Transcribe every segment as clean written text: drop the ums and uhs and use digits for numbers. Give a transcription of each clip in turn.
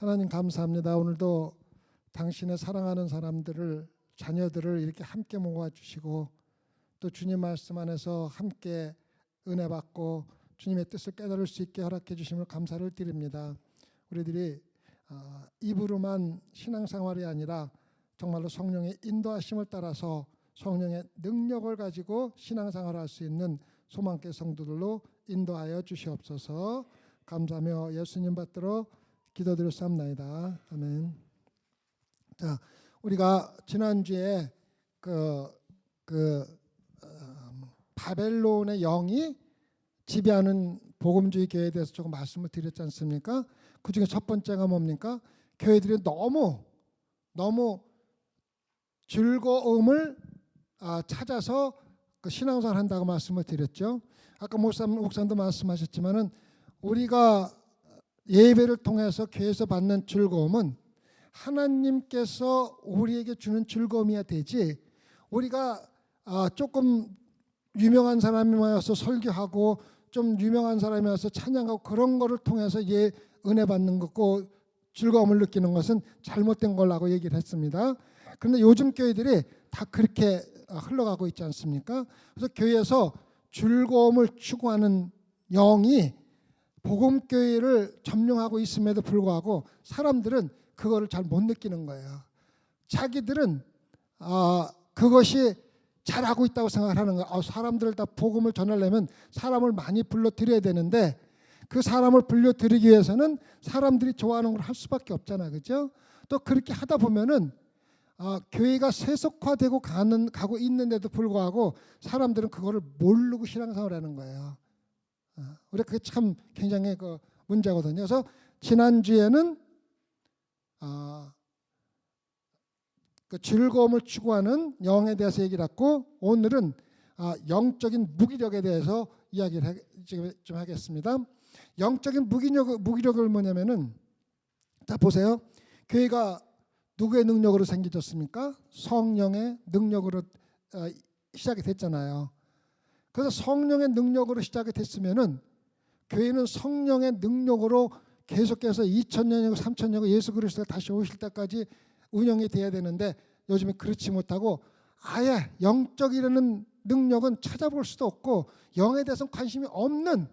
하나님 감사합니다. 오늘도 당신의 사랑하는 사람들을, 자녀들을 이렇게 함께 모아주시고 또 주님 말씀 안에서 함께 은혜 받고 주님의 뜻을 깨달을 수 있게 허락해 주심을 감사를 드립니다. 우리들이 입으로만 신앙생활이 아니라 정말로 성령의 인도하심을 따라서 성령의 능력을 가지고 신앙생활을 할 수 있는 소망계 성도들로 인도하여 주시옵소서. 감사하며 예수님 받들어 기도드렸사옵나이다. 아멘. 자, 우리가 지난주에 바벨론의 영이 지배하는 복음주의 교회에 대해서 조금 말씀을 드렸지 않습니까? 그 중에 첫 번째가 뭡니까? 교회들이 너무 즐거움을 찾아서 그 신앙생활 한다고 말씀을 드렸죠. 아까 목사님도 말씀하셨지만은 우리가 예배를 통해서 교회에서 받는 즐거움은 하나님께서 우리에게 주는 즐거움이야 되지, 우리가 조금 유명한 사람이 와서 설교하고 좀 유명한 사람이 와서 찬양하고 그런 거를 통해서 은혜 받는 거고 즐거움을 느끼는 것은 잘못된 걸라고 얘기를 했습니다. 그런데 요즘 교회들이 다 그렇게 흘러가고 있지 않습니까? 그래서 교회에서 즐거움을 추구하는 영이 복음교회를 점령하고 있음에도 불구하고 사람들은 그거를 잘 못 느끼는 거예요. 자기들은 그것이 잘하고 있다고 생각하는 거예요. 사람들을 다 복음을 전하려면 사람을 많이 불러들여야 되는데 그 사람을 불러들이기 위해서는 사람들이 좋아하는 걸 할 수밖에 없잖아요. 그렇죠? 또 그렇게 하다 보면은 교회가 세속화되고 가고 있는데도 불구하고 사람들은 그거를 모르고 신앙생활을 하는 거예요. 우리가 그게 참 굉장히 그 문제거든요. 그래서 지난주에는 그 즐거움을 추구하는 영에 대해서 얘기를 했고, 오늘은 영적인 무기력에 대해서 이야기를 좀 하겠습니다. 영적인 무기력을 뭐냐면은, 자 보세요. 교회가 누구의 능력으로 생겨졌습니까? 성령의 능력으로 시작이 됐잖아요. 그래서 성령의 능력으로 시작이 됐으면은 교회는 성령의 능력으로 계속해서 2000년이고 3000년이고 예수 그리스도가 다시 오실 때까지 운영이 돼야 되는데 요즘에 그렇지 못하고 아예 영적이라는 능력은 찾아볼 수도 없고 영에 대해서는 관심이 없는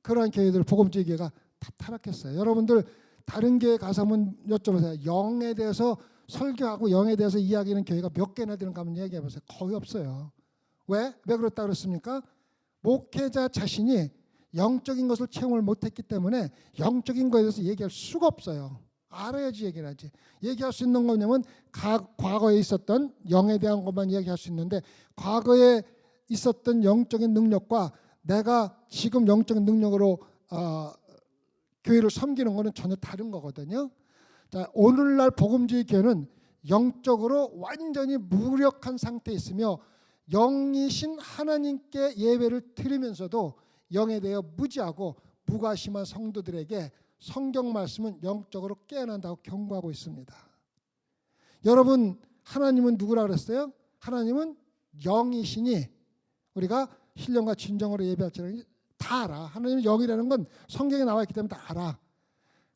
그런 교회들, 복음주의 교회가 다 타락했어요. 여러분들 다른 교회 가서 한번 여쭤보세요. 영에 대해서 설교하고 영에 대해서 이야기하는 교회가 몇 개나 되는가 한번 얘기해 보세요. 거의 없어요. 왜 그렇다 그랬습니까? 목회자 자신이 영적인 것을 체험을 못했기 때문에 영적인 것에 대해서 얘기할 수가 없어요. 알아야지 얘기를 하지. 얘기할 수 있는 거냐면 과거에 있었던 영에 대한 것만 얘기할 수 있는데 과거에 있었던 영적인 능력과 내가 지금 영적인 능력으로 교회를 섬기는 것은 전혀 다른 거거든요. 자, 오늘날 복음주의 교회는 영적으로 완전히 무력한 상태에 있으며 영이신 하나님께 예배를 드리면서도 영에 대해 무지하고 무관심한 성도들에게 성경 말씀은 영적으로 깨어난다고 경고하고 있습니다. 여러분, 하나님은 누구라 그랬어요? 하나님은 영이시니 우리가 신령과 진정으로 예배할지라는 다 알아. 하나님은 영이라는 건 성경에 나와 있기 때문에 다 알아.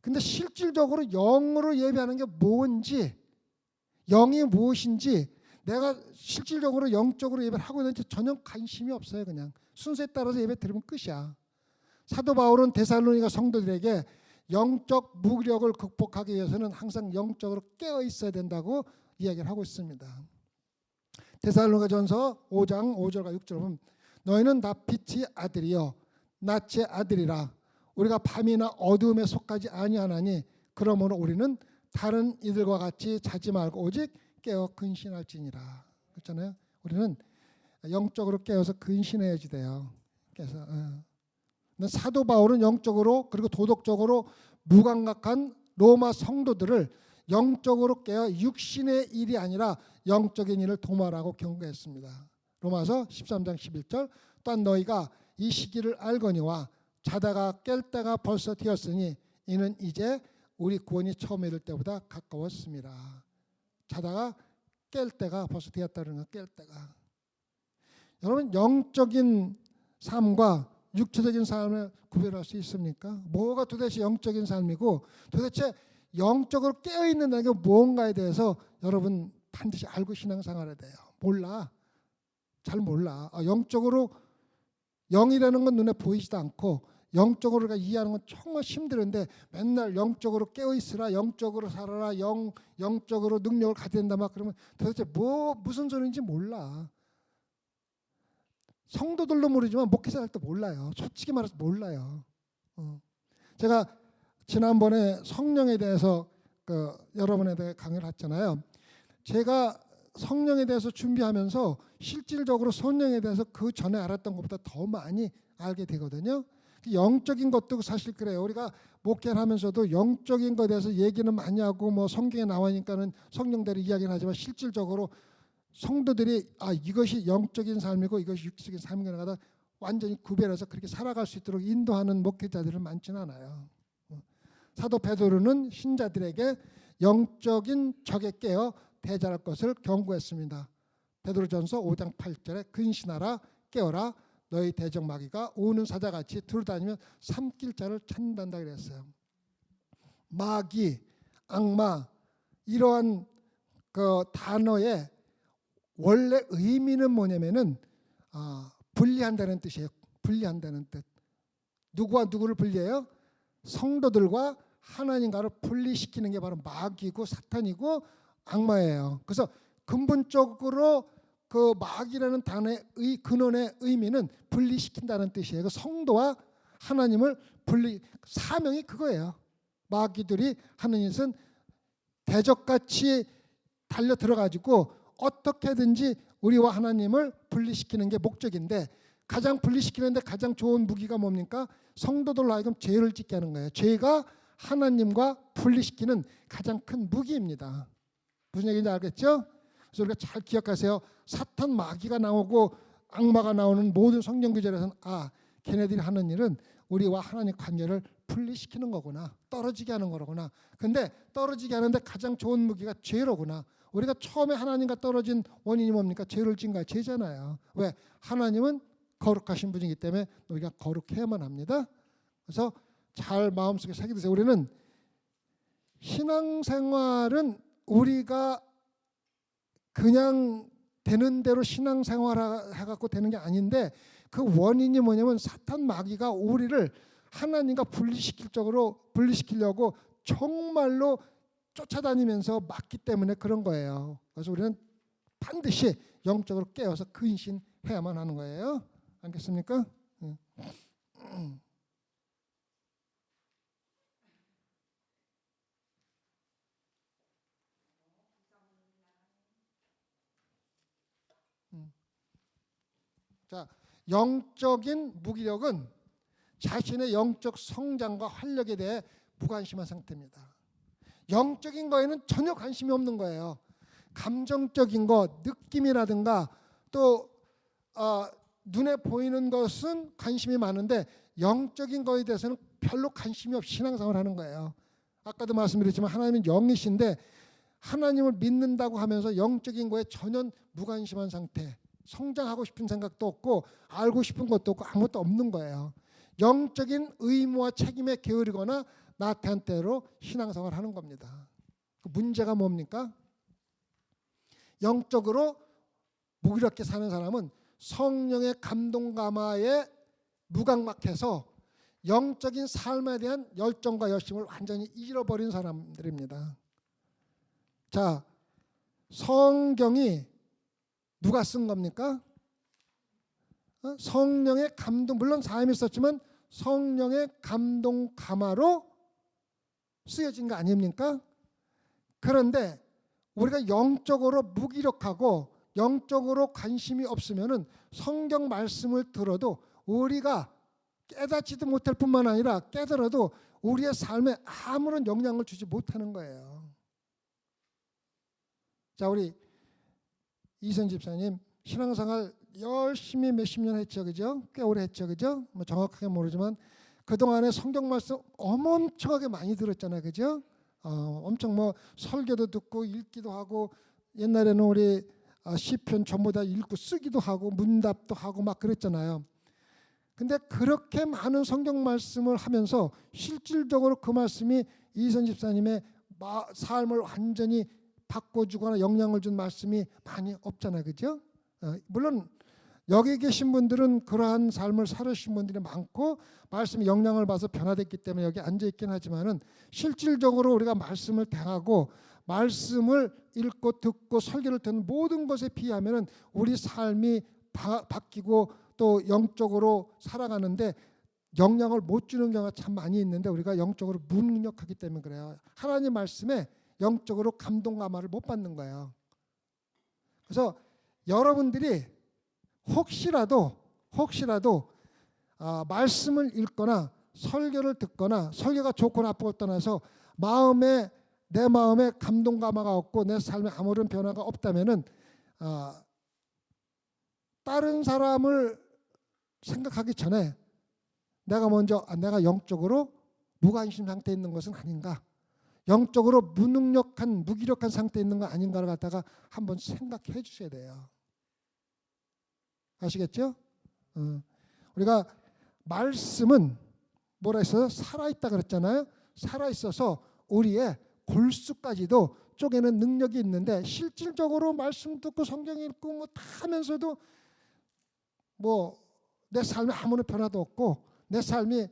근데 실질적으로 영으로 예배하는 게 뭔지, 영이 무엇인지 내가 실질적으로 영적으로 예배를 하고 있는지 전혀 관심이 없어요. 그냥 순서에 따라서 예배 드리면 끝이야. 사도 바울은 데살로니가 성도들에게 영적 무기력을 극복하기 위해서는 항상 영적으로 깨어 있어야 된다고 이야기를 하고 있습니다. 데살로니가전서 5장 5절과 6절 보면 너희는 다 빛의 아들이요 낮의 아들이라 우리가 밤이나 어두움에 속하지 아니하나니 그러므로 우리는 다른 이들과 같이 자지 말고 오직 깨어 근신할지니라. 그렇잖아요. 우리는 영적으로 깨어서 근신해야지 돼요. 그래서 사도 바울은 영적으로 그리고 도덕적으로 무감각한 로마 성도들을 영적으로 깨어 육신의 일이 아니라 영적인 일을 도모하라고 경고했습니다. 로마서 13장 11절 또한 너희가 이 시기를 알거니와 자다가 깰 때가 벌써 되었으니 이는 이제 우리 구원이 처음 이를 때보다 가까웠습니다. 자다가 깰 때가 벌써 되었다는 거, 깰 때가. 여러분, 영적인 삶과 육체적인 삶을 구별할 수 있습니까? 뭐가 도대체 영적인 삶이고 도대체 영적으로 깨어있는다는 게 뭔가에 대해서 여러분 반드시 알고 신앙생활해야 돼요. 몰라. 잘 몰라. 영적으로 영이라는 건 눈에 보이지도 않고 영적으로 우리가 이해하는 건 정말 힘들은데 맨날 영적으로 깨어있으라, 영적으로 살아라, 영적으로 능력을 가져야 된다 막 그러면 도대체 무슨 소리인지 몰라. 성도들도 모르지만 목회자 때 몰라요. 솔직히 말해서 몰라요. 제가 지난번에 성령에 대해서 여러분에 대해 강의를 했잖아요. 제가 성령에 대해서 준비하면서 실질적으로 성령에 대해서 그 전에 알았던 것보다 더 많이 알게 되거든요. 영적인 것도 사실 그래요. 우리가 목회를 하면서도 영적인 것에 대해서 얘기는 많이 하고 뭐 성경에 나와니까는 성령대로 이야기는 하지만 실질적으로 성도들이 이것이 영적인 삶이고 이것이 육적인 삶이구나 하다 완전히 구별해서 그렇게 살아갈 수 있도록 인도하는 목회자들은 많지는 않아요. 사도 베드로는 신자들에게 영적인 적에 깨어 대잘할 것을 경고했습니다. 베드로전서 5장 8절에 근신하라 깨어라 너희 대적 마귀가 오는 사자같이 두루다니면 삼킬 자를 찾는다 그랬어요. 마귀, 악마 이러한 그 단어의 원래 의미는 뭐냐면은 분리한다는 뜻이에요. 분리한다는 뜻. 누구와 누구를 분리해요? 성도들과 하나님과를 분리시키는 게 바로 마귀고 사탄이고 악마예요. 그래서 근본적으로 그 마귀라는 단어의 근원의 의미는 분리시킨다는 뜻이에요. 그 성도와 하나님을 사명이 그거예요. 마귀들이 하는 짓은 대적같이 달려 들어가지고 어떻게든지 우리와 하나님을 분리시키는 게 목적인데 가장 분리시키는데 가장 좋은 무기가 뭡니까? 성도들로 하여금 죄를 짓게 하는 거예요. 죄가 하나님과 분리시키는 가장 큰 무기입니다. 무슨 얘기인지 알겠죠? 그래서 우리가 잘 기억하세요. 사탄 마귀가 나오고 악마가 나오는 모든 성경 구절에서는 걔네들이 하는 일은 우리와 하나님 관계를 분리시키는 거구나. 떨어지게 하는 거로구나. 근데 떨어지게 하는데 가장 좋은 무기가 죄로구나. 우리가 처음에 하나님과 떨어진 원인이 뭡니까? 죄를 지은 거야. 죄잖아요. 왜? 하나님은 거룩하신 분이기 때문에 우리가 거룩해야만 합니다. 그래서 잘 마음속에 새겨두세요. 우리는 신앙생활은 우리가 그냥 되는 대로 신앙생활 해갖고 되는 게 아닌데 그 원인이 뭐냐면 사탄 마귀가 우리를 하나님과 분리시키려고 정말로 쫓아다니면서 막기 때문에 그런 거예요. 그래서 우리는 반드시 영적으로 깨어서 근신해야만 하는 거예요. 알겠습니까? 자, 영적인 무기력은 자신의 영적 성장과 활력에 대해 무관심한 상태입니다. 영적인 거에는 전혀 관심이 없는 거예요. 감정적인 거, 느낌이라든가 또 눈에 보이는 것은 관심이 많은데 영적인 거에 대해서는 별로 관심이 없이 신앙생활을 하는 거예요. 아까도 말씀드렸지만 하나님은 영이신데 하나님을 믿는다고 하면서 영적인 거에 전혀 무관심한 상태. 성장하고 싶은 생각도 없고 알고 싶은 것도 없고 아무것도 없는 거예요. 영적인 의무와 책임에 게으르거나 나태한 때로 신앙생활을 하는 겁니다. 그 문제가 뭡니까? 영적으로 무기력하게 사는 사람은 성령의 감동 감화에 무감각해서 영적인 삶에 대한 열정과 열심을 완전히 잃어버린 사람들입니다. 자, 성경이 누가 쓴 겁니까? 성령의 감동, 물론 사람이 있었지만 성령의 감동 감화로 쓰여진 거 아닙니까? 그런데 우리가 영적으로 무기력하고 영적으로 관심이 없으면은 성경 말씀을 들어도 우리가 깨닫지도 못할 뿐만 아니라 깨달아도 우리의 삶에 아무런 영향을 주지 못하는 거예요. 자, 우리 이선 집사님 신앙생활 열심히 몇십 년 했죠, 그죠? 꽤 오래 했죠, 그죠? 뭐 정확하게 모르지만 그 동안에 성경 말씀 엄청나게 많이 들었잖아요, 그죠? 엄청 뭐 설교도 듣고 읽기도 하고 옛날에는 우리 시편 전부 다 읽고 쓰기도 하고 문답도 하고 막 그랬잖아요. 근데 그렇게 많은 성경 말씀을 하면서 실질적으로 그 말씀이 이선 집사님의 삶을 완전히 바꿔주거나 영향을 준 말씀이 많이 없잖아요. 그죠? 물론 여기 계신 분들은 그러한 삶을 살으신 분들이 많고 말씀이 영향을 받아서 변화됐기 때문에 여기 앉아있긴 하지만은 실질적으로 우리가 말씀을 대하고 말씀을 읽고 듣고 설교를 듣는 모든 것에 비하면은 우리 삶이 바뀌고 또 영적으로 살아가는데 영향을 못 주는 경우가 참 많이 있는데 우리가 영적으로 무능력하기 때문에 그래요. 하나님 말씀에 영적으로 감동감화를 못 받는 거예요. 그래서 여러분들이 혹시라도 말씀을 읽거나 설교를 듣거나 설교가 좋고 나쁘고 떠나서 내 마음에 감동감화가 없고 내 삶에 아무런 변화가 없다면은 다른 사람을 생각하기 전에 내가 영적으로 무관심 상태에 있는 것은 아닌가, 영적으로 무기력한 상태에 있는 거 아닌가를 갖다가 한번 생각해 주셔야 돼요. 아시겠죠? 우리가 말씀은 뭐라 했어요? 살아있다 그랬잖아요. 살아있어서 우리의 골수까지도 쪼개는 능력이 있는데 실질적으로 말씀 듣고 성경 읽고 뭐 다 하면서도 뭐 내 삶에 아무런 변화도 없고 내 삶이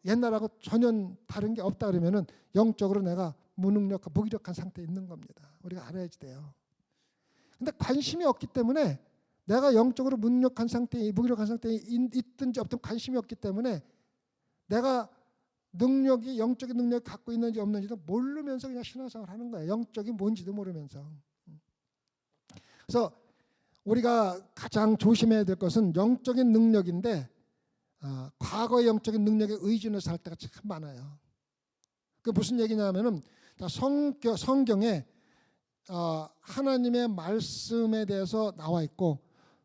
옛날하고 전혀 다른 게 없다 그러면은 영적으로 내가 무기력한 상태에 있는 겁니다. 우리가 알아야지 돼요. 근데 관심이 없기 때문에 내가 영적으로 무기력한 상태에 있든지 없든 관심이 없기 때문에 내가 영적인 능력이 갖고 있는지 없는지도 모르면서 그냥 신앙생활을 하는 거예요. 영적이 뭔지도 모르면서. 그래서 우리가 가장 조심해야 될 것은 영적인 능력인데 과거의 영적인 능력에 의존해서 할 때가 참 많아요. 그 무슨 얘기냐면은 성경에 하나님의 말씀에 대해서 나와 있고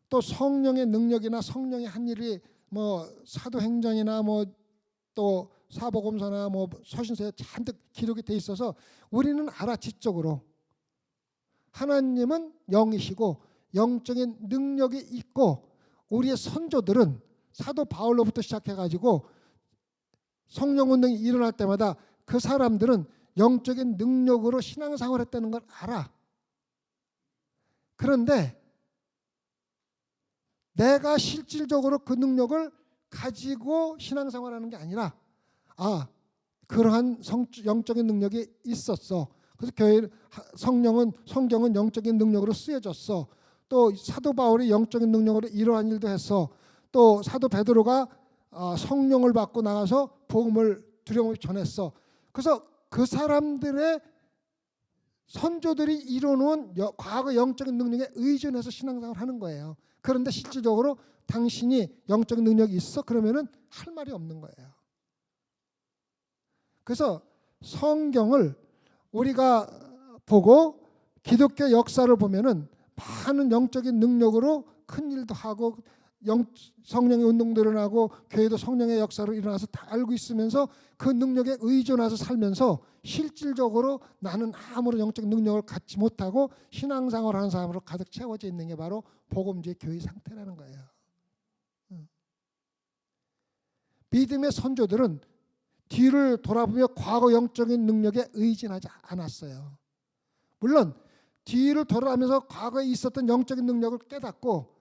또 성령의 능력이나 성령의 한 일이 뭐 사도행전이나 뭐 또 사복음서나 뭐 서신서에 잔뜩 기록이 돼 있어서 우리는 알아 지적으로 하나님은 영이시고 영적인 능력이 있고 우리의 선조들은 사도 바울로부터 시작해가지고 성령 운동이 일어날 때마다 그 사람들은 영적인 능력으로 신앙생활을 했다는 걸 알아. 그런데 내가 실질적으로 그 능력을 가지고 신앙생활하는 게 아니라 그러한 영적인 능력이 있었어. 그래서 성경은 영적인 능력으로 쓰여졌어. 또 사도 바울이 영적인 능력으로 이러한 일도 했어. 또 사도 베드로가 성령을 받고 나가서 복음을 두려움없이 전했어. 그래서 그 사람들의 선조들이 이뤄놓은 과거 영적인 능력에 의존해서 신앙생활을 하는 거예요. 그런데 실질적으로 당신이 영적인 능력이 있어? 그러면은 할 말이 없는 거예요. 그래서 성경을 우리가 보고 기독교 역사를 보면은 많은 영적인 능력으로 큰 일도 하고 성령의 운동도 일어나고 교회도 성령의 역사로 일어나서 다 알고 있으면서 그 능력에 의존해서 살면서 실질적으로 나는 아무런 영적 능력을 갖지 못하고 신앙생활을 하는 사람으로 가득 채워져 있는 게 바로 복음주의 교회 상태라는 거예요. 믿음의 선조들은 뒤를 돌아보며 과거 영적인 능력에 의존하지 않았어요. 물론 뒤를 돌아가면서 과거에 있었던 영적인 능력을 깨닫고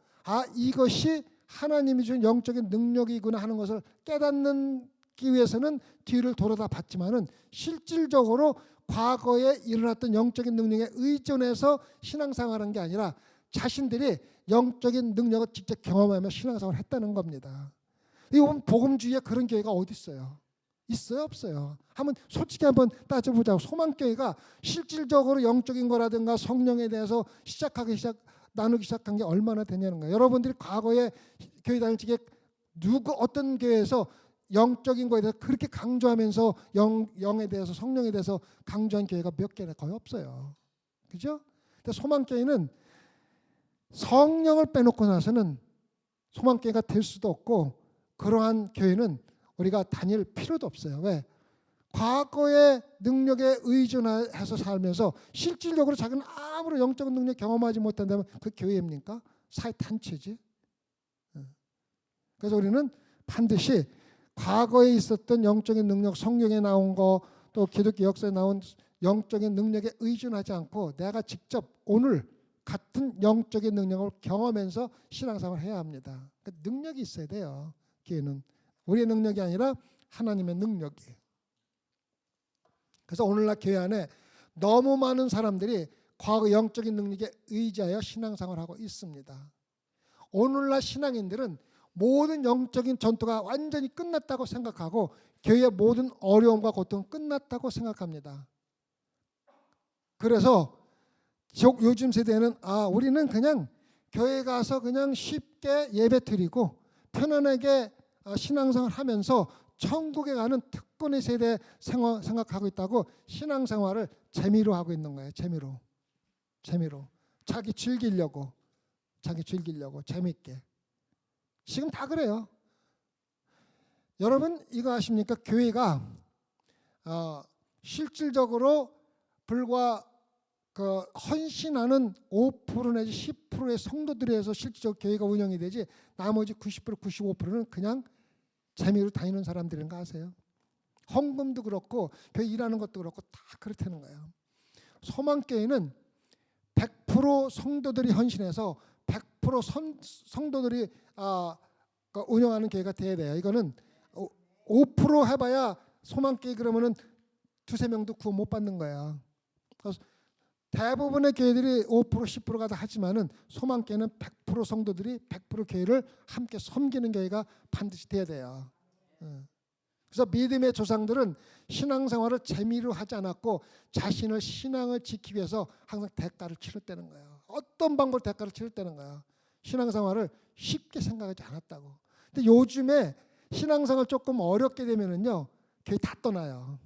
이것이 하나님이 준 영적인 능력이구나 하는 것을 깨닫기 위해서는 뒤를 돌아다 봤지만은 실질적으로 과거에 일어났던 영적인 능력에 의존해서 신앙생활한 게 아니라 자신들이 영적인 능력을 직접 경험하며 신앙생활을 했다는 겁니다. 이건 복음주의에 그런 교회가 어디 있어요? 있어요, 없어요? 한번 솔직히 한번 따져보자고. 소망교회가 실질적으로 영적인 거라든가 성령에 대해서 나누기 시작한 게 얼마나 되냐는 거예요. 여러분들이 과거에 교회 다닐 적에 어떤 교회에서 영적인 거에 대해서 그렇게 강조하면서 영에 대해서 성령에 대해서 강조한 교회가 몇 개나 거의 없어요. 그죠? 근데 소망교회는 성령을 빼놓고 나서는 소망교회가 될 수도 없고 그러한 교회는 우리가 다닐 필요도 없어요. 왜? 과거의 능력에 의존해서 살면서 실질적으로 자기는 아무런 영적인 능력 경험하지 못한다면 그 교회입니까? 사회단체지. 그래서 우리는 반드시 과거에 있었던 영적인 능력, 성경에 나온 거, 또 기독교 역사에 나온 영적인 능력에 의존하지 않고 내가 직접 오늘 같은 영적인 능력을 경험하면서 신앙생활을 해야 합니다. 그러니까 능력이 있어야 돼요. 교회는 우리의 능력이 아니라 하나님의 능력이에요. 그래서 오늘날 교회 안에 너무 많은 사람들이 과거 영적인 능력에 의지하여 신앙생활을 하고 있습니다. 오늘날 신앙인들은 모든 영적인 전투가 완전히 끝났다고 생각하고 교회의 모든 어려움과 고통은 끝났다고 생각합니다. 그래서 요즘 세대는 우리는 그냥 교회 가서 그냥 쉽게 예배 드리고 편안하게 신앙생활 하면서 천국에 가는 특권의 세대 생각하고 있다고 신앙생활을 재미로 하고 있는 거예요. 재미로 자기 즐기려고 재밌게. 지금 다 그래요. 여러분 이거 아십니까? 교회가 실질적으로 불과 그 헌신하는 5% 내지 10%의 성도들에 의해서 실질적으로 교회가 운영이 되지 나머지 90% 95%는 그냥 재미로 다니는 사람들인 거 아세요? 헌금도 그렇고 교회 일하는 것도 그렇고 다 그렇다는 거예요. 소망교회는 100% 성도들이 헌신해서 100% 성도들이 운영하는 교회가 돼야 돼요. 이거는 5% 해봐야 소망교회 그러면은 두세 명도 구원 못 받는 거야. 그래서 대부분의 교회들이 5% 10%가 다 하지만은 소망교회는 100% 성도들이 100% 교회를 함께 섬기는 교회가 반드시 돼야 돼요. 그래서 믿음의 조상들은 신앙생활을 재미로 하지 않았고 자신을 신앙을 지키기 위해서 항상 대가를 치렀다는 거예요. 어떤 방법으로 대가를 치렀다는 거예요. 신앙생활을 쉽게 생각하지 않았다고. 근데 요즘에 신앙생활 조금 어렵게 되면은요 교회 다 떠나요.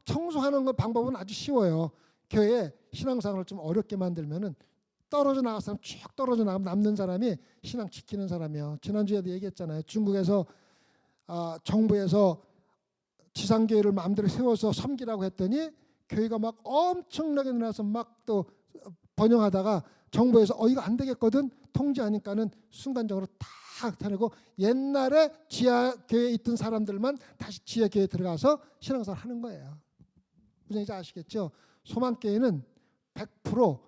청소하는 거 방법은 아주 쉬워요. 교회에 신앙생활을 좀 어렵게 만들면은 떨어져 나갈 사람 쭉 떨어져 남는 사람이 신앙 지키는 사람이요. 지난주에도 얘기했잖아요. 중국에서 정부에서 지상교회를 마음대로 세워서 섬기라고 했더니 교회가 막 엄청나게 늘어나서 막 또 번영하다가 정부에서 이거 안 되겠거든 통제하니까는 순간적으로 다 타내고 옛날에 지하교회에 있던 사람들만 다시 지하교회에 들어가서 신앙생활 하는 거예요. 무슨 얘기인지 아시겠죠? 소망교회는 100%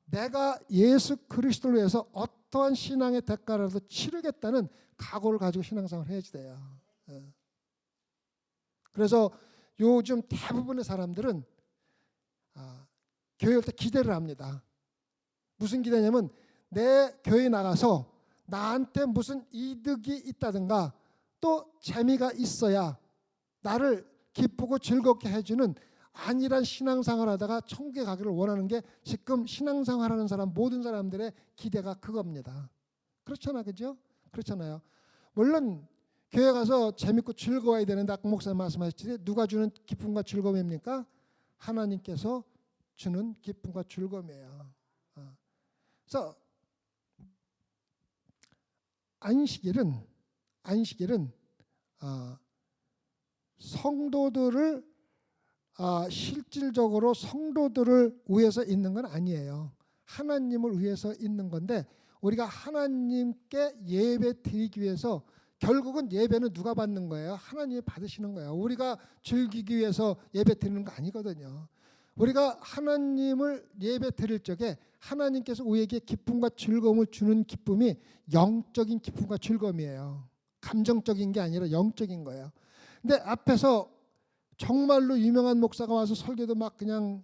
내가 예수 그리스도를 위해서 어떠한 신앙의 대가라도 치르겠다는 각오를 가지고 신앙생활을 해야지 돼요. 그래서 요즘 대부분의 사람들은 교회 올 때 기대를 합니다. 무슨 기대냐면 내 교회 나가서 나한테 무슨 이득이 있다든가 또 재미가 있어야 나를 기쁘고 즐겁게 해주는 안일한 신앙생활 하다가 천국에 가기를 원하는 게 지금 신앙생활 하는 사람 모든 사람들의 기대가 그겁니다. 그렇잖아, 그죠? 그렇잖아요. 물론 교회 가서 재밌고 즐거워야 되는데 아까 목사님 말씀하셨듯이 누가 주는 기쁨과 즐거움입니까? 하나님께서 주는 기쁨과 즐거움이에요. 그래서 안식일은 성도들을 실질적으로 성도들을 위해서 있는 건 아니에요. 하나님을 위해서 있는 건데 우리가 하나님께 예배 드리기 위해서 결국은 예배는 누가 받는 거예요? 하나님이 받으시는 거예요. 우리가 즐기기 위해서 예배 드리는 거 아니거든요. 우리가 하나님을 예배 드릴 적에 하나님께서 우리에게 기쁨과 즐거움을 주는 기쁨이 영적인 기쁨과 즐거움이에요. 감정적인 게 아니라 영적인 거예요. 근데 앞에서 정말로 유명한 목사가 와서 설교도 막 그냥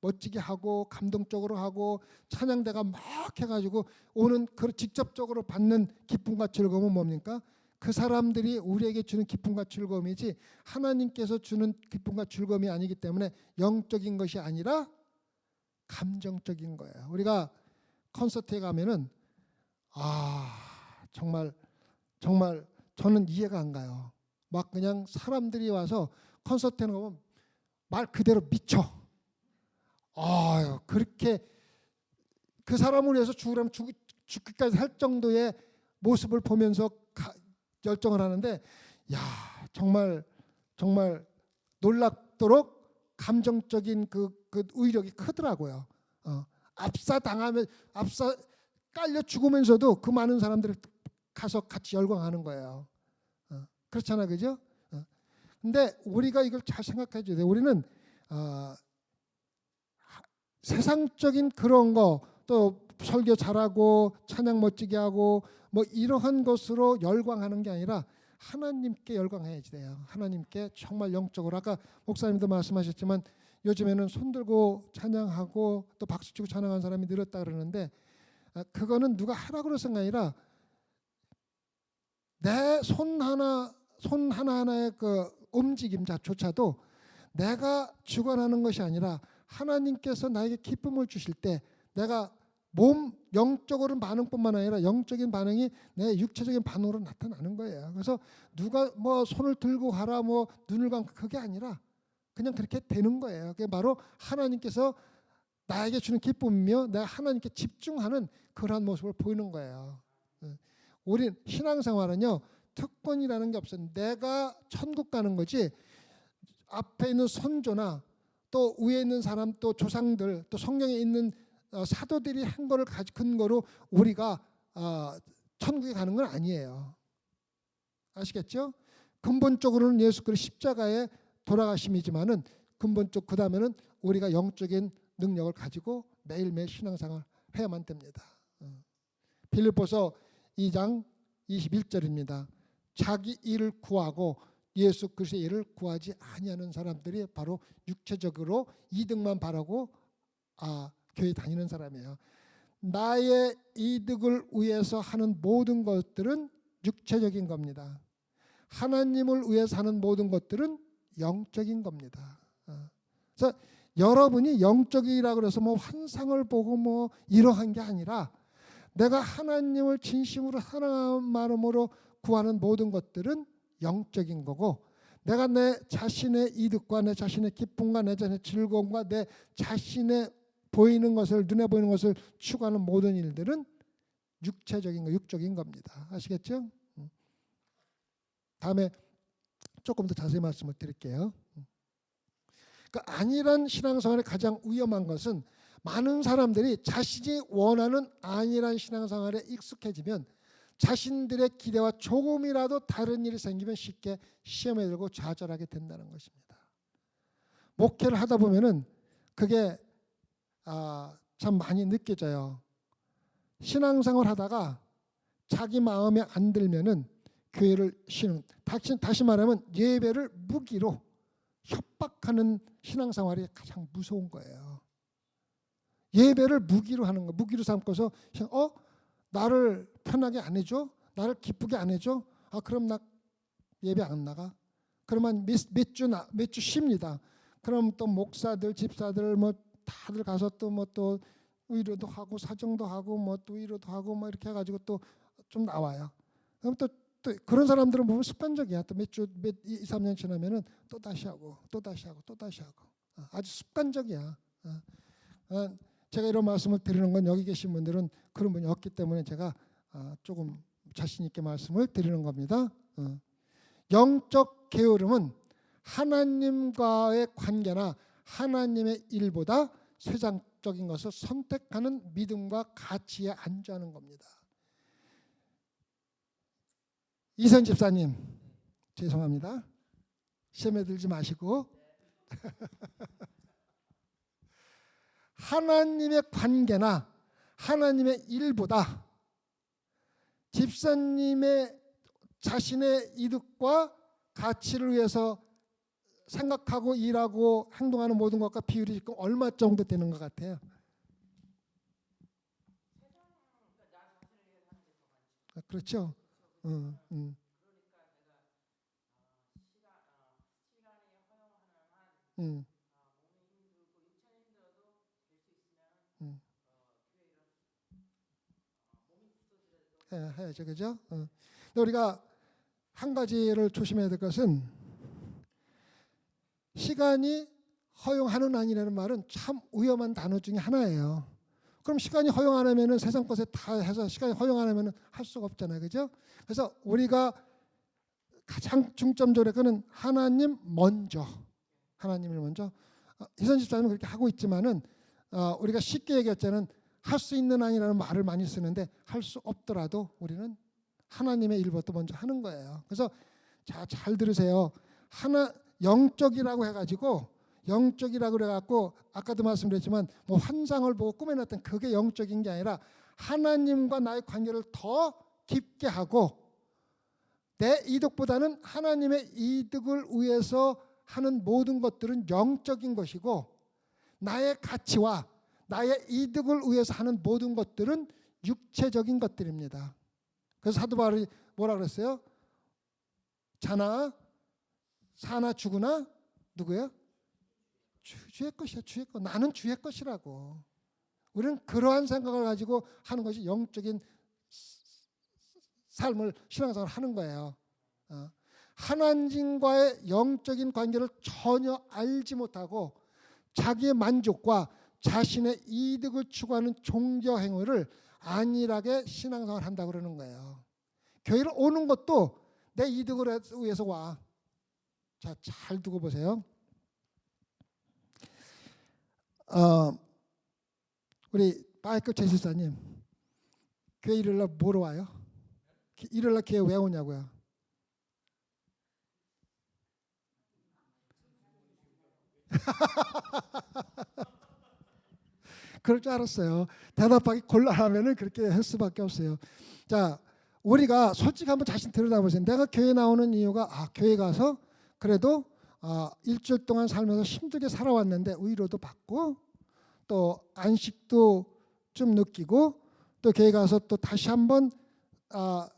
멋지게 하고 감동적으로 하고 찬양대가 막 해가지고 오는 그 직접적으로 받는 기쁨과 즐거움은 뭡니까? 그 사람들이 우리에게 주는 기쁨과 즐거움이지 하나님께서 주는 기쁨과 즐거움이 아니기 때문에 영적인 것이 아니라 감정적인 거예요. 우리가 콘서트에 가면은 정말 저는 이해가 안 가요. 막 그냥 사람들이 와서 콘서트에 가면 말 그대로 미쳐. 그렇게 그 사람을 위해서 죽으라면 죽기까지 할 정도의 모습을 보면서 열정을 하는데 정말 놀랍도록 감정적인 그 의력이 크더라고요. 압사 깔려 죽으면서도 그 많은 사람들이 가서 같이 열광하는 거예요. 그렇잖아, 그죠? 근데 우리가 이걸 잘 생각해 줘야 돼요. 우리는 세상적인 그런 거, 또 설교 잘하고 찬양 멋지게 하고 뭐 이러한 것으로 열광하는 게 아니라 하나님께 열광해야지 돼요. 하나님께 정말 영적으로. 아까 목사님도 말씀하셨지만 요즘에는 손 들고 찬양하고 또 박수 치고 찬양하는 사람이 늘었다 그러는데, 그거는 누가 하라고 그래서가 아니라 내 손 하나하나의 그 움직임조차도 내가 주관하는 것이 아니라 하나님께서 나에게 기쁨을 주실 때 내가 영적으로 반응뿐만 아니라 영적인 반응이 내 육체적인 반응으로 나타나는 거예요. 그래서 누가 뭐 손을 들고 가라, 뭐 눈을 감고, 그게 아니라 그냥 그렇게 되는 거예요. 그게 바로 하나님께서 나에게 주는 기쁨이며 내가 하나님께 집중하는 그러한 모습을 보이는 거예요. 우리 신앙생활은요, 특권이라는 게 없어요. 내가 천국 가는 거지 앞에 있는 선조나 또 위에 있는 사람, 또 조상들, 또 성경에 있는 사도들이 한 거를 근거로 우리가 천국에 가는 건 아니에요. 아시겠죠? 근본적으로는 예수 그리스도 십자가에 돌아가심이지만은 근본적 그 다음에는 우리가 영적인 능력을 가지고 매일매일 신앙생활 해야만 됩니다. 빌립보서 2장 21절입니다. 자기 일을 구하고 예수 그리스도의 일을 구하지 아니하는 사람들이 바로 육체적으로 이득만 바라고 교회 다니는 사람이에요. 나의 이득을 위해서 하는 모든 것들은 육체적인 겁니다. 하나님을 위해서 하는 모든 것들은 영적인 겁니다. 그래서 여러분이 영적이라고 해서 뭐 환상을 보고 뭐 이러한 게 아니라 내가 하나님을 진심으로 사랑하는 마음으로 구하는 모든 것들은 영적인 거고, 내가 내 자신의 이득과 내 자신의 기쁨과 내 자신의 즐거움과 내 자신의 보이는 것을, 눈에 보이는 것을 추구하는 모든 일들은 육체적인 거, 육적인 겁니다. 아시겠죠? 다음에 조금 더 자세히 말씀을 드릴게요. 그러니까 안일한 신앙생활의 가장 위험한 것은 많은 사람들이 자신이 원하는 안일한 신앙생활에 익숙해지면 자신들의 기대와 조금이라도 다른 일이 생기면 쉽게 시험에 들고 좌절하게 된다는 것입니다. 목회를 하다 보면은 그게 참 많이 느껴져요. 신앙생활 하다가 자기 마음에 안 들면은 교회를 쉬는, 다시 말하면 예배를 무기로 협박하는 신앙생활이 가장 무서운 거예요. 예배를 무기로 하는 거, 무기로 삼고서 나를 편하게 안 해줘? 나를 기쁘게 안 해줘? 그럼 나 예배 안 나가? 그러면 몇 주 쉽니다. 그럼 또 목사들, 집사들 뭐 다들 가서 또 뭐 또 위로도 하고 사정도 하고 뭐 또 위로도 하고 뭐 이렇게 해가지고 또 좀 나와요. 그럼 또 그런 사람들은 보면 습관적이야. 또 몇 2, 3년 지나면은 또 다시 하고 또 다시 하고 또 다시 하고 아주 습관적이야. 제가 이런 말씀을 드리는 건 여기 계신 분들은 그런 분이 없기 때문에 제가 조금 자신 있게 말씀을 드리는 겁니다. 영적 게으름은 하나님과의 관계나 하나님의 일보다 세상적인 것을 선택하는 믿음과 가치에 안주하는 겁니다. 이선 집사님, 죄송합니다. 시험에 들지 마시고 하나님의 관계나 하나님의 일보다 집사님의 자신의 이득과 가치를 위해서 생각하고 일하고 행동하는 모든 것과 비율이 얼마 정도 되는 것 같아요? 그렇죠. 해야죠, 그죠? 근데 우리가 한 가지를 조심해야 될 것은 시간이 허용하는 아니라는 말은 참 위험한 단어 중에 하나예요. 그럼 시간이 허용 안 하면은 세상 것에 다 해서 시간이 허용 안 하면은 할 수가 없잖아요, 그죠? 그래서 우리가 가장 중점적으로 그는 하나님 먼저, 하나님을 먼저. 희선 집사님은 그렇게 하고 있지만은 우리가 쉽게 얘기할 때는 할 수 있는 한이라는 말을 많이 쓰는데 할 수 없더라도 우리는 하나님의 일부터 먼저 하는 거예요. 그래서 잘 들으세요. 하나 영적이라고 해가지고 영적이라고 그래갖고 아까도 말씀드렸지만 뭐 환상을 보고 꿈에 났던 그게 영적인 게 아니라 하나님과 나의 관계를 더 깊게 하고 내 이득보다는 하나님의 이득을 위해서 하는 모든 것들은 영적인 것이고 나의 가치와 나의 이득을 위해서 하는 모든 것들은 육체적인 것들입니다. 그래서 사도 바울이 뭐라 그랬어요? 자나 사나 죽으나 누구예요? 주의 것이야. 주의 것. 나는 주의 것이라고. 우리는 그러한 생각을 가지고 하는 것이 영적인 삶을 신앙생활을 하는 거예요. 하나님과의 영적인 관계를 전혀 알지 못하고 자기의 만족과 자신의 이득을 추구하는 종교 행위를 안일하게 신앙생활을 한다고 그러는 거예요. 교회를 오는 것도 내 이득을 위해서 와. 자, 잘 두고 보세요. 우리 바이크 제실사님 교회 일요일날 뭐로 와요? 일요일날 교회 왜 오냐고요? 그럴 줄 알았어요. 대답하기 곤란하면은 그렇게 할 수밖에 없어요. 자, 우리가 솔직히 한번 자신 들여다보세요. 내가 교회 나오는 이유가 교회 가서 그래도 일주일 동안 살면서 힘들게 살아왔는데 위로도 받고 또 안식도 좀 느끼고 또 교회 가서 또 다시 한번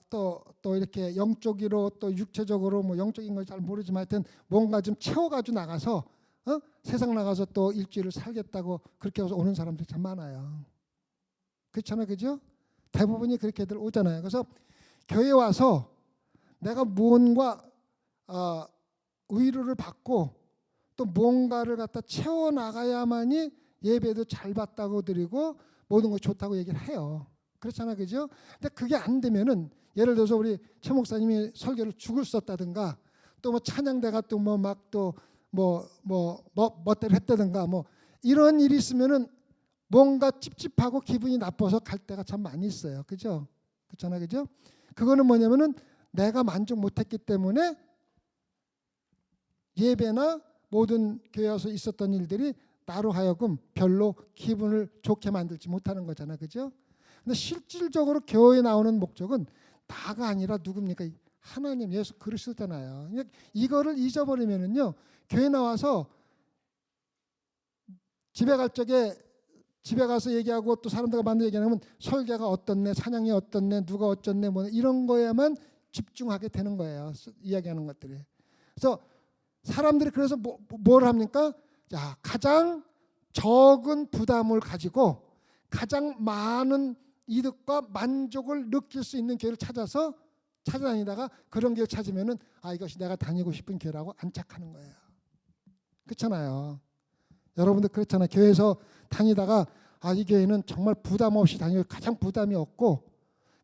또 이렇게 영적으로 또 육체적으로 뭐 영적인 걸 잘 모르지만 하여튼 뭔가 좀 채워가지고 나가서 세상 나가서 또 일주일을 살겠다고 그렇게 해서 오는 사람들이 참 많아요. 그렇잖아요, 그죠? 대부분이 그렇게들 오잖아요. 그래서 교회 와서 내가 무언가 위로를 받고 또 뭔가를 갖다 채워 나가야만이 예배도 잘 받다고 드리고 모든 거 좋다고 얘기를 해요. 그렇잖아요, 그죠? 근데 그게 안 되면은 예를 들어서 우리 최 목사님이 설교를 죽을 썼다든가 또 뭐 찬양대가 또 뭐 막 또 멋대로 했다든가 뭐 이런 일이 있으면은 뭔가 찝찝하고 기분이 나빠서 갈 때가 참 많이 있어요. 그죠? 그렇잖아요, 그죠? 그거는 뭐냐면은 내가 만족 못했기 때문에 예배나 모든 교회에서 있었던 일들이 나로 하여금 별로 기분을 좋게 만들지 못하는 거잖아, 그죠? 근데 실질적으로 교회에 나오는 목적은 나가 아니라 누굽니까? 하나님, 예수 그리스도잖아요. 이거를 잊어버리면은요, 교회 나와서 집에 갈 적에 집에 가서 얘기하고 또 사람들과 만나 얘기하면 설교가 어떻네, 찬양이 어떻네, 누가 어쩌네, 뭐 이런 거에만 집중하게 되는 거예요. 이야기하는 것들이. 그래서 사람들이 그래서 뭘 합니까? 자, 가장 적은 부담을 가지고 가장 많은 이득과 만족을 느낄 수 있는 교회를 찾아다니다가 그런 교회를 찾으면은 이것이 내가 다니고 싶은 교회라고 안착하는 거예요. 그렇잖아요. 여러분들 그렇잖아요. 교회에서 다니다가 이 교회는 정말 부담 없이 다니고 가장 부담이 없고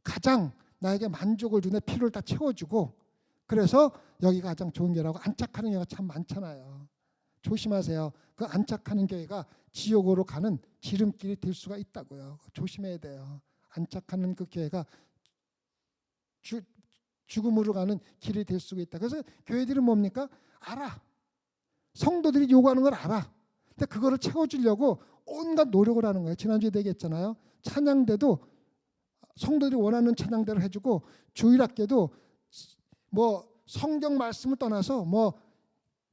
가장 나에게 만족을 주는 필요를 다 채워주고 그래서 여기가 가장 좋은 교회라고 안착하는 교회가 참 많잖아요. 조심하세요. 그 안착하는 교회가 지옥으로 가는 지름길이 될 수가 있다고요. 조심해야 돼요. 안착하는 그 교회가 죽음으로 가는 길이 될 수가 있다. 그래서 교회들은 뭡니까? 알아. 성도들이 요구하는 걸 알아. 근데 그거를 채워주려고 온갖 노력을 하는 거예요. 지난주에 얘기했잖아요. 찬양대도 성도들이 원하는 찬양대로 해주고 주일학교도 뭐 성경 말씀을 떠나서 뭐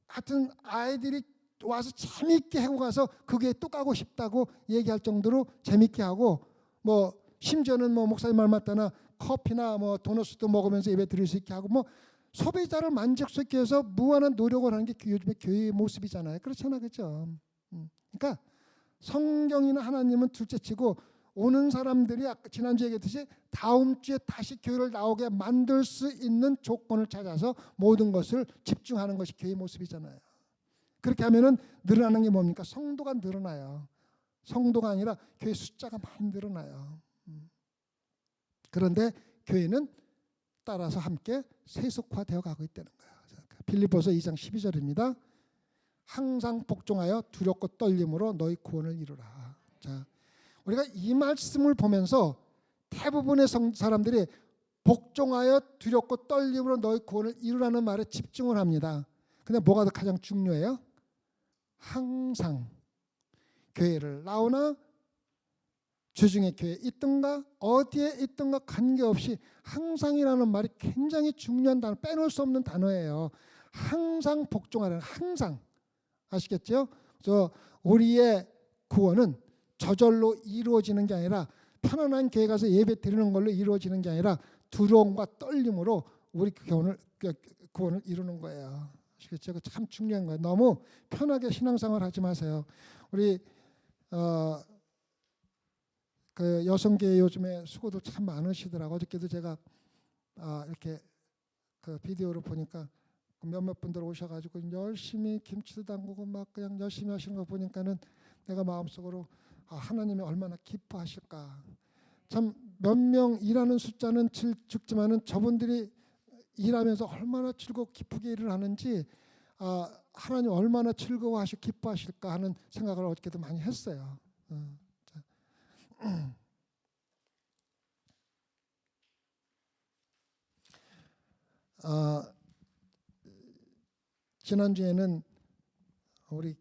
하여튼 아이들이 와서 재미있게 하고 가서 그게 또 가고 싶다고 얘기할 정도로 재미있게 하고 뭐 심지어는 뭐 목사님 말 맞다나 커피나 뭐 도넛도 먹으면서 예배 드릴 수 있게 하고 뭐 소비자를 만족시키기 위해서 무한한 노력을 하는 게 요즘의 교회의 모습이잖아요. 그렇잖아요, 그렇죠? 그러니까 성경이나 하나님은 둘째치고 오는 사람들이 아까 지난주에 얘기했듯이 다음 주에 다시 교회를 나오게 만들 수 있는 조건을 찾아서 모든 것을 집중하는 것이 교회의 모습이잖아요. 그렇게 하면은 늘어나는 게 뭡니까? 성도가 늘어나요. 성도가 아니라 교회 숫자가 많이 늘어나요. 그런데 교회는 따라서 함께 세속화되어 가고 있다는 거예요. 빌립보서 2장 12절입니다. 항상 복종하여 두렵고 떨림으로 너희 구원을 이루라. 자, 우리가 이 말씀을 보면서 대부분의 사람들이 복종하여 두렵고 떨림으로 너희 구원을 이루라는 말에 집중을 합니다. 근데 뭐가 더 가장 중요해요? 항상 교회를 나오나 주중에 교회에 있든가 어디에 있든가 관계없이 항상이라는 말이 굉장히 중요한 단어, 빼놓을 수 없는 단어예요. 항상 복종하라는, 항상. 아시겠죠? 그래서 우리의 구원은 저절로 이루어지는 게 아니라 편안한 교회 가서 예배 드리는 걸로 이루어지는 게 아니라 두려움과 떨림으로 우리 구원을 이루는 거예요. 아시겠죠? 참 중요한 거예요. 너무 편하게 신앙생활 하지 마세요. 우리 그 여성계에 요즘에 수고도 참 많으시더라고요. 어저께도 제가 이렇게 그 비디오를 보니까 몇몇 분들 오셔가지고 열심히 김치도 담그고 막 그냥 열심히 하시는 거 보니까는 내가 마음속으로 하나님이 얼마나 기뻐하실까. 참 몇 명 일하는 숫자는 적지만은 저분들이 일하면서 얼마나 즐겁고 기쁘게 일을 하는지 하나님 얼마나 즐거워하시고 기뻐하실까 하는 생각을 어저께도 많이 했어요. 지난주에는 우리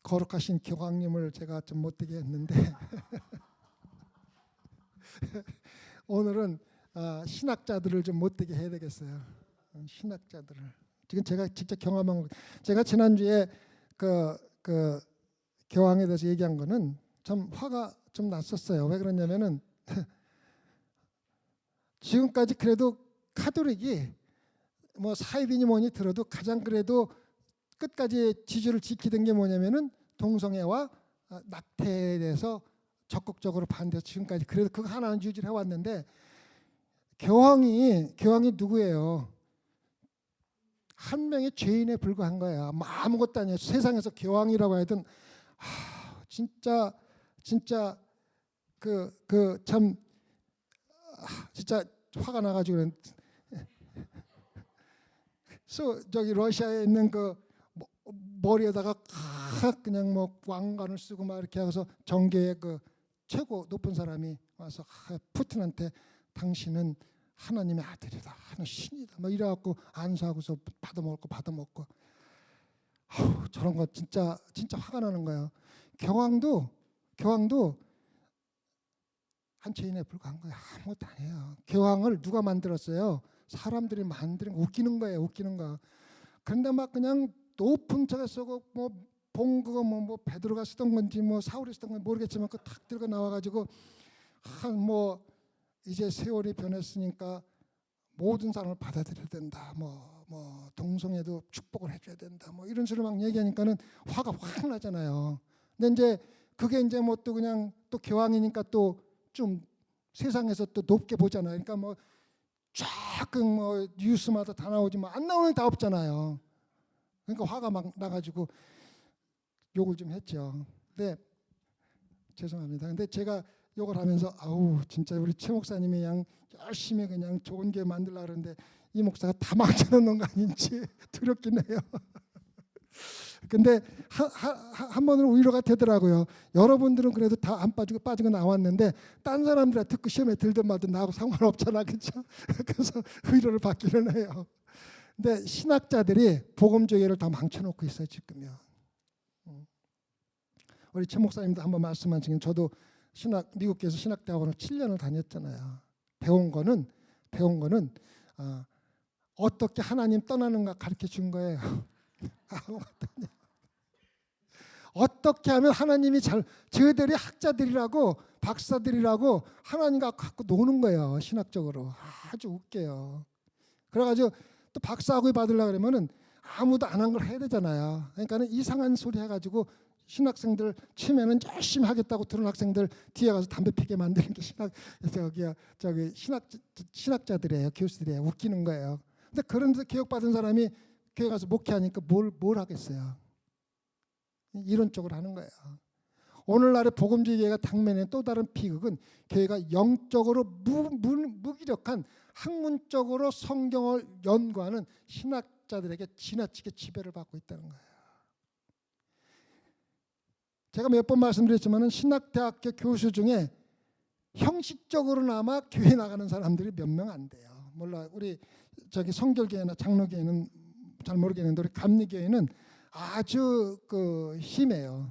거룩하신 교황님을 제가 좀 못되게 했는데 오늘은 신학자들을 좀 못되게 해야 되겠어요. 신학자들을. 지금 제가 직접 경험한 거. 제가 지난주에 그 교황에 대해서 얘기한 거는 참 화가 좀 났었어요. 왜 그러냐면은 지금까지 그래도 카톨릭이 뭐 사입이니 뭐니 들어도 가장 그래도 끝까지 지주를 지키던 게 뭐냐면은 동성애와 낙태에 대해서 적극적으로 반대해서 지금까지 그래도 그거 하나는 유지를 해왔는데 교황이 누구예요? 한 명의 죄인에 불과한 거예요. 뭐 아무것도 아니에요. 세상에서 교황이라고 하여튼 진짜 참 진짜 화가 나가지고 저기 러시아에 있는 그 머리에다가 그냥 뭐 왕관을 쓰고 막 이렇게 해서 정계의 그 최고 높은 사람이 와서 푸틴한테 당신은 하나님의 아들이다, 하나님 신이다, 뭐 이래갖고 안수하고서 받아먹고 저런 거 진짜 화가 나는 거예요. 교황도 한 죄인에 불과한 거예요. 아무것도 아니에요. 교황을 누가 만들었어요? 사람들이 만드는 거, 웃기는 거예요. 웃기는 거. 그런데 막 그냥 높은 책에 쓰고 뭐 본그거 뭐 베드로가 쓰던 건지 뭐 사울이 쓰던 건지 모르겠지만 그 탁 들고 나와가지고 뭐 이제 세월이 변했으니까 모든 사람을 받아들여야 된다. 뭐 동성애도 축복을 해줘야 된다. 뭐 이런 식으로 막 얘기하니까는 화가 확 나잖아요. 근데 이제 그게 이제 뭐 또 그냥 또 교황이니까 또 좀 세상에서 또 높게 보잖아요. 그러니까 뭐 쫙 뭐 뉴스마다 다 나오지만 안 나오는 게 다 없잖아요. 그러니까 화가 막 나가지고 욕을 좀 했죠. 근데 죄송합니다. 근데 제가 욕을 하면서 진짜 우리 최 목사님이 그냥 열심히 그냥 좋은 게 만들려고 하는데 이 목사가 다 망쳐놓는 거 아닌지 두렵긴 해요. 근데 한 번은 위로가 되더라고요. 여러분들은 그래도 다 안 빠지고 나왔는데 딴 사람들이 듣고 시험에 들든 말든 나하고 상관없잖아, 그렇죠? 그래서 위로를 받기는 해요. 근데 신학자들이 복음주의를 다 망쳐놓고 있어요 지금요. 우리 최 목사님도 한번 말씀하신 저도 미국에서 신학대학원을 7년을 다녔잖아요. 배운 거는 어떻게 하나님 떠나는가 가르쳐 준 거예요. 아무것도 아니에요. 어떻게 하면 하나님이 저희들이 학자들이라고 박사들이라고 하나님과 갖고 노는 거예요. 신학적으로. 아주 웃겨요. 그래가지고 또 박사학위 받으려고 그러면은 아무도 안 한 걸 해야 되잖아요. 그러니까는 이상한 소리 해가지고 신학생들 치면은 열심히 하겠다고 들은 학생들 뒤에 가서 담배 피게 만드는 게 신학자들이에요. 교수들이에요. 웃기는 거예요. 근데 그런 데서 교육받은 사람이 교회 가서 목회하니까 뭘 하겠어요. 이론적으로 하는 거예요. 오늘날의 복음주의 교회가 당면에 또 다른 비극은 교회가 영적으로 무기력한 학문적으로 성경을 연구하는 신학자들에게 지나치게 지배를 받고 있다는 거예요. 제가 몇 번 말씀드렸지만 신학대학교 교수 중에 형식적으로나마 교회 나가는 사람들이 몇 명 안 돼요. 몰라 우리 저기 성결교회나 장로교회는 잘 모르겠는데 우리 감리교회는 아주 심해요.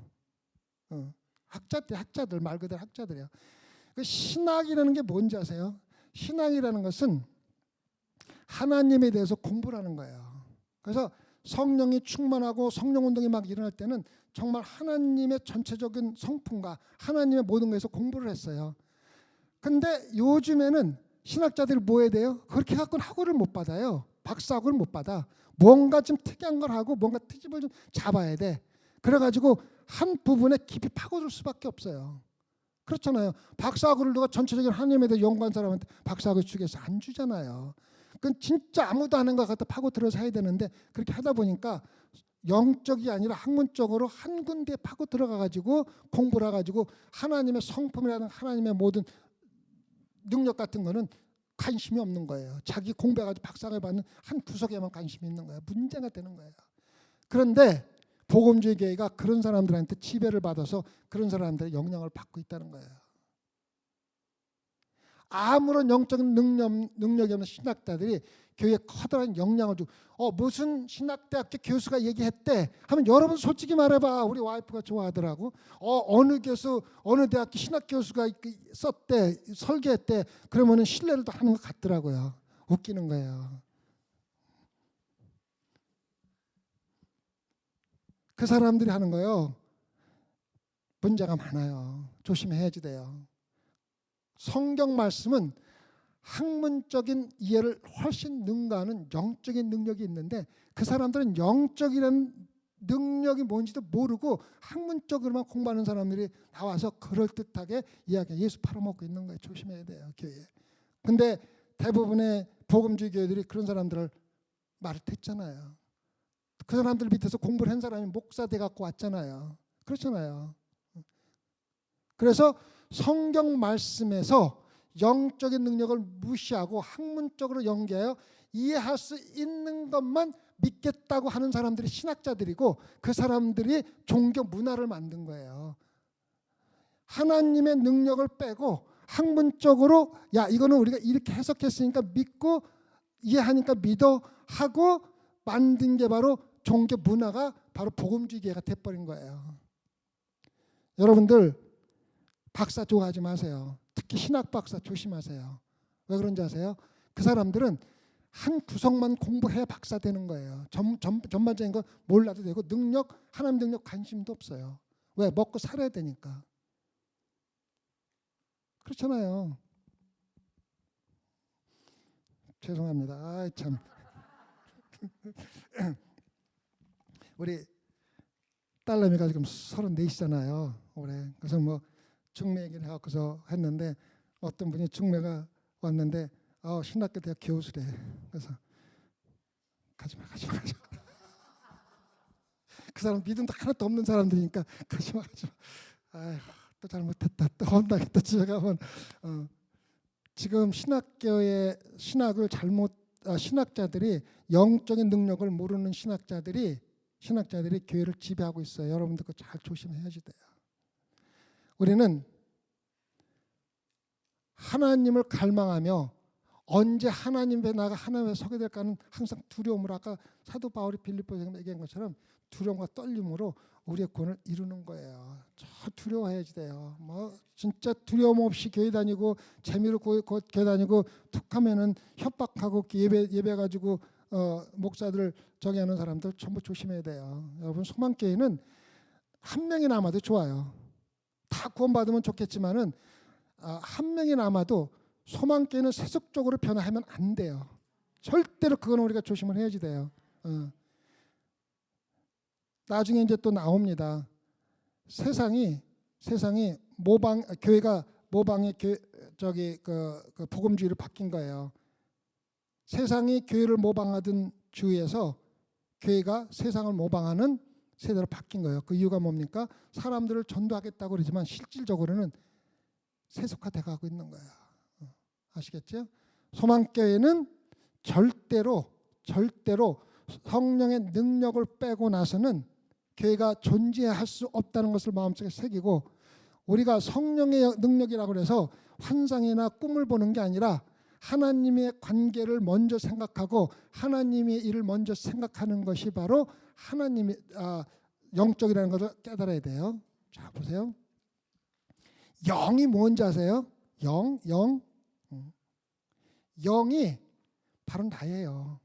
학자들 말 그대로 학자들이에요. 그 신학이라는 게 뭔지 아세요? 신학이라는 것은 하나님에 대해서 공부를 하는 거예요. 그래서 성령이 충만하고 성령 운동이 막 일어날 때는 정말 하나님의 전체적인 성품과 하나님의 모든 것에서 공부를 했어요. 근데 요즘에는 신학자들이 뭐 해야 돼요? 그렇게 갖고는 학위를 못 받아요. 박사학위를 못 받아. 뭔가 좀 특이한 걸 하고 뭔가 트집을 좀 잡아야 돼. 그래가지고 한 부분에 깊이 파고들 수밖에 없어요. 그렇잖아요. 박사학위를 누가 전체적인 하나님에 대해 연구한 사람한테 박사학위 주겠어? 안 주잖아요. 그건 진짜 아무도 안 하는 것 갖다 파고들어서 해야 되는데 그렇게 하다 보니까 영적이 아니라 학문적으로 한 군데에 파고 들어가가지고 공부를 해가지고 하나님의 성품이라든 하나님의 모든 능력 같은 거는 관심이 없는 거예요. 자기 공부해가지고 박사학위 받는 한 구석에만 관심이 있는 거예요. 문제가 되는 거예요. 그런데 복음주의 교회가 그런 사람들한테 지배를 받아서 그런 사람들의 영향을 받고 있다는 거예요. 아무런 영적인 능력이 없는 신학자들이 교회에 커다란 영향을 주고 무슨 신학대학교 교수가 얘기했대 하면 여러분 솔직히 말해봐. 우리 와이프가 좋아하더라고. 어느 교수 어느 대학교 신학 교수가 썼대 설계했대. 그러면은 신뢰를 하는 것 같더라고요. 웃기는 거예요. 그 사람들이 하는 거요. 문제가 많아요. 조심해야지 돼요. 성경 말씀은 학문적인 이해를 훨씬 능가하는 영적인 능력이 있는데 그 사람들은 영적이라는 능력이 뭔지도 모르고 학문적으로만 공부하는 사람들이 나와서 그럴듯하게 이야기 예수 팔아먹고 있는 거예요. 조심해야 돼요. 교회에. 근데 대부분의 복음주의 교회들이 그런 사람들을 말을 듣잖아요. 그 사람들 밑에서 공부를 한 사람이 목사 돼 갖고 왔잖아요. 그렇잖아요. 그래서 성경 말씀에서 영적인 능력을 무시하고 학문적으로 연계하여 이해할 수 있는 것만 믿겠다고 하는 사람들이 신학자들이고 그 사람들이 종교 문화를 만든 거예요. 하나님의 능력을 빼고 학문적으로 야 이거는 우리가 이렇게 해석했으니까 믿고 이해하니까 믿어 하고 만든 게 바로 종교 문화가 바로 복음주의가 돼버린 거예요. 여러분들 박사 좋아하지 마세요. 특히 신학 박사 조심하세요. 왜 그런지 아세요? 그 사람들은 한 구석만 공부해야 박사 되는 거예요. 전반적인 거 몰라도 되고 능력, 하나님 능력 관심도 없어요. 왜? 먹고 살아야 되니까. 그렇잖아요. 죄송합니다. 아, 참. 우리 딸내미가 지금 34이잖아요. 올해. 그래서 뭐 중매 얘기를 해갖고서 했는데 어떤 분이 중매가 왔는데 신학교 대학 교수래. 그래서 가지마. 그 사람 믿음도 하나도 없는 사람들이니까 가지마. 아휴 또 잘못했다. 또 혼나겠다. 집에 가면 지금 신학교의 신학을 신학자들이 영적인 능력을 모르는 신학자들이 교회를 지배하고 있어요. 여러분들 그거 잘 조심해야지 돼요. 우리는 하나님을 갈망하며 언제 하나님에 나가 하나님에 서게 될까는 항상 두려움으로 아까 사도 바울이 빌립보에서 얘기한 것처럼 두려움과 떨림으로 우리의 구원을 이루는 거예요. 저 두려워해야지 돼요. 뭐 진짜 두려움 없이 교회 다니고 재미로 교회 다니고 툭하면은 협박하고 예배 가지고 목사들 정의하는 사람들 전부 조심해야 돼요. 여러분 소망교회는 한 명이 남아도 좋아요. 다 구원받으면 좋겠지만은 한 명이 남아도 소망교회는 세속적으로 변화하면 안 돼요. 절대로 그거는 우리가 조심을 해야지 돼요. 나중에 이제 또 나옵니다. 세상이 교회가 모방의 그 복음주의로 바뀐 거예요. 세상이 교회를 모방하던 주의에서 교회가 세상을 모방하는 세대로 바뀐 거예요. 그 이유가 뭡니까? 사람들을 전도하겠다고 그러지만 실질적으로는 세속화돼 가고 있는 거예요. 아시겠죠? 소망교회는 절대로 성령의 능력을 빼고 나서는 교회가 존재할 수 없다는 것을 마음속에 새기고 우리가 성령의 능력이라고 해서 환상이나 꿈을 보는 게 아니라 하나님의 관계를 먼저 생각하고 하나님의 일을 먼저 생각하는 것이 바로 하나님의 영적이라는 것을 깨달아야 돼요. 자, 보세요. 영이 뭔지 아세요? 영. 영이 바로 나예요.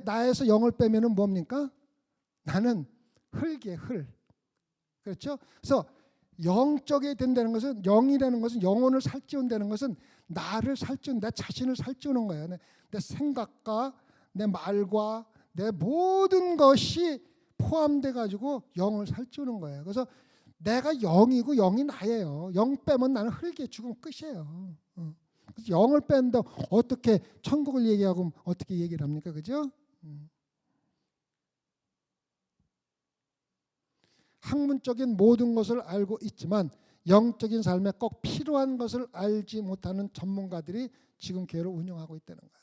나에서 영을 빼면은 뭡니까? 나는 흙이에요, 흙. 그렇죠? 그래서 영적이 된다는 것은, 영이라는 것은, 영혼을 살찌운다는 것은 나를 살찌운, 내 자신을 살찌우는 거예요. 내 생각과 내 말과 내 모든 것이 포함돼 가지고 영을 살찌우는 거예요. 그래서 내가 영이고 영이 나예요. 영 빼면 나는 흙에 죽으면 끝이에요. 그래서 영을 뺀다 어떻게 천국을 얘기하고 어떻게 얘기를 합니까? 그죠? 학문적인 모든 것을 알고 있지만 영적인 삶에 꼭 필요한 것을 알지 못하는 전문가들이 지금 교회를 운영하고 있다는 거예요.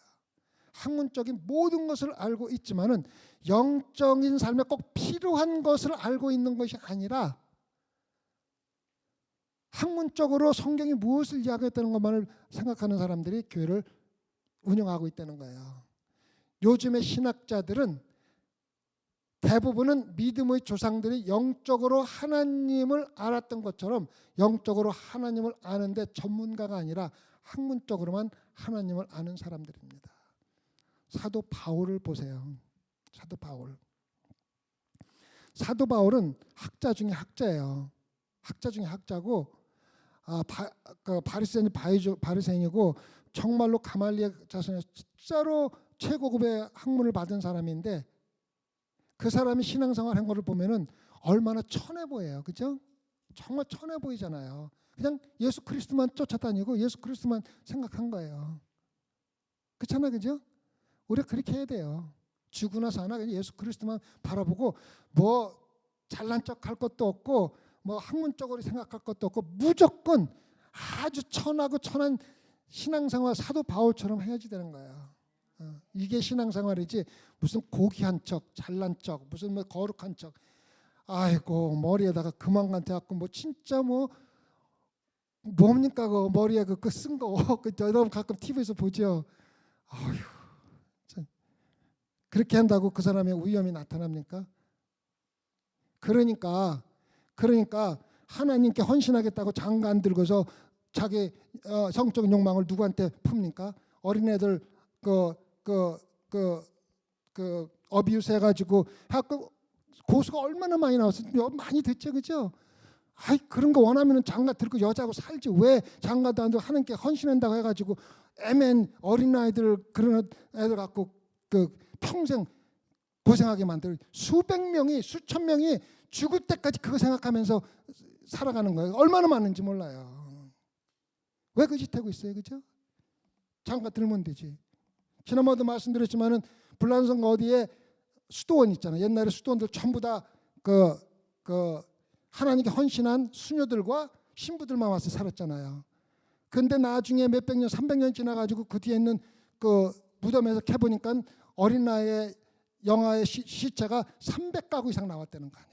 학문적인 모든 것을 알고 있지만은 영적인 삶에 꼭 필요한 것을 알고 있는 것이 아니라 학문적으로 성경이 무엇을 이야기했다는 것만을 생각하는 사람들이 교회를 운영하고 있다는 거예요. 요즘의 신학자들은 대부분은 믿음의 조상들이 영적으로 하나님을 알았던 것처럼 영적으로 하나님을 아는데 전문가가 아니라 학문적으로만 하나님을 아는 사람들입니다. 사도 바울을 보세요. 사도 바울. 사도 바울은 학자 중에 학자예요. 학자 중에 학자고 바리새인이고 정말로 가말리엘 자손에서 진짜로 최고급의 학문을 받은 사람인데 그 사람이 신앙생활 한 거를 보면은 얼마나 천해 보여요. 그죠? 정말 천해 보이잖아요. 그냥 예수 그리스도만 쫓아다니고 예수 그리스도만 생각한 거예요. 그렇잖아요. 그죠? 우리가 그렇게 해야 돼요. 죽으나 사나 그냥 예수 그리스도만 바라보고 뭐 잘난 척할 것도 없고 뭐 학문적으로 생각할 것도 없고 무조건 아주 천하고 천한 신앙생활 사도 바울처럼 해야지 되는 거예요. 이게 신앙생활이지 무슨 고귀한 척, 잘난 척, 무슨 뭐 거룩한 척. 아이고 머리에다가 금왕관태 갖고 뭐 진짜 뭐 뭡니까 그 머리에 그 쓴 거 그 여러분 가끔 TV에서 보죠. 아휴 참. 그렇게 한다고 그 사람의 위험이 나타납니까? 그러니까 하나님께 헌신하겠다고 장가 안 들고서 자기 성적인 욕망을 누구한테 풉니까? 어린애들 어비유스 해가지고 고수가 얼마나 많이 나왔어요. 많이 됐죠, 그죠? 아이 그런 거 원하면은 장가 들고 여자하고 살지 왜 장가도 안 들고 하나님께 헌신한다고 해가지고 애맨 어린아이들 그런 애들 갖고 평생 고생하게 만들어 수백 명이 수천 명이 죽을 때까지 그거 생각하면서 살아가는 거예요. 얼마나 많은지 몰라요. 왜 그 짓 하고 있어요, 그죠? 장가 들면 되지. 지난번에도 말씀드렸지만은 불란성 어디에 수도원 있잖아요. 옛날에 수도원들 전부 다 하나님께 헌신한 수녀들과 신부들만 와서 살았잖아요. 근데 나중에 몇백 년, 300년 지나가지고 그 뒤에 있는 그 무덤에서 캐보니까 어린 나이에 영아의 시체가 300가구 이상 나왔다는 거 아니에요.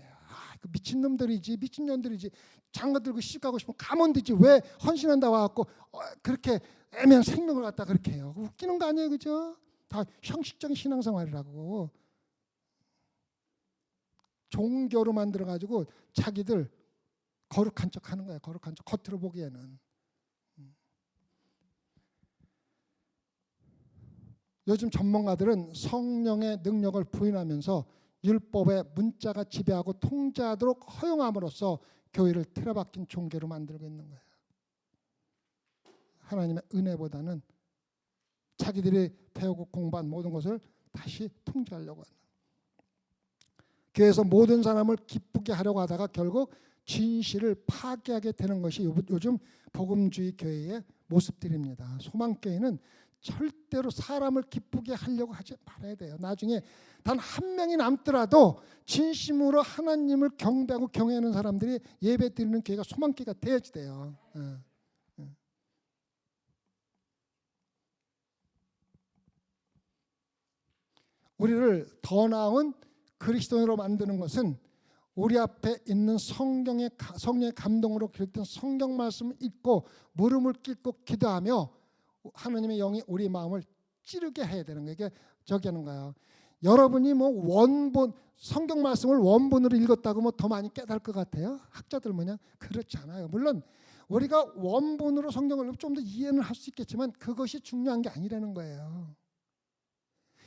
그 미친놈들이지, 미친년들이지. 장가 들고 시집 가고 싶으면 가면 되지. 왜 헌신한다 와갖고 그렇게 애매한 생명을 갖다 그렇게 해요. 웃기는 거 아니에요, 그죠? 다 형식적인 신앙생활이라고. 종교로 만들어가지고 자기들 거룩한 척 하는 거예요. 거룩한 척 겉으로 보기에는. 요즘 전문가들은 성령의 능력을 부인하면서 율법의 문자가 지배하고 통제하도록 허용함으로써 교회를 틀어박힌 종교로 만들고 있는 거예요. 하나님의 은혜보다는 자기들이 배우고 공부한 모든 것을 다시 통제하려고 하는. 교회에서 모든 사람을 기쁘게 하려고 하다가 결국 진실을 파괴하게 되는 것이 요즘 복음주의 교회의 모습들입니다. 소망교회는 절대로 사람을 기쁘게 하려고 하지 말아야 돼요. 나중에 단 한 명이 남더라도 진심으로 하나님을 경배하고 경외하는 사람들이 예배 드리는 교회가 소망교회가 돼야지 돼요. 우리를 더 나은 그리스도인으로 만드는 것은 우리 앞에 있는 성령의 감동으로 기록된 성경 말씀을 읽고 무릎을 꿇고 기도하며 하나님의 영이 우리 마음을 찌르게 해야 되는 거예요. 이게 저기 하는 거예요. 여러분이 뭐 원본 성경 말씀을 원본으로 읽었다고 뭐 더 많이 깨달을 것 같아요? 학자들 뭐냐? 그렇지 않아요. 물론 우리가 원본으로 성경을 좀 더 이해는 할 수 있겠지만 그것이 중요한 게 아니라는 거예요.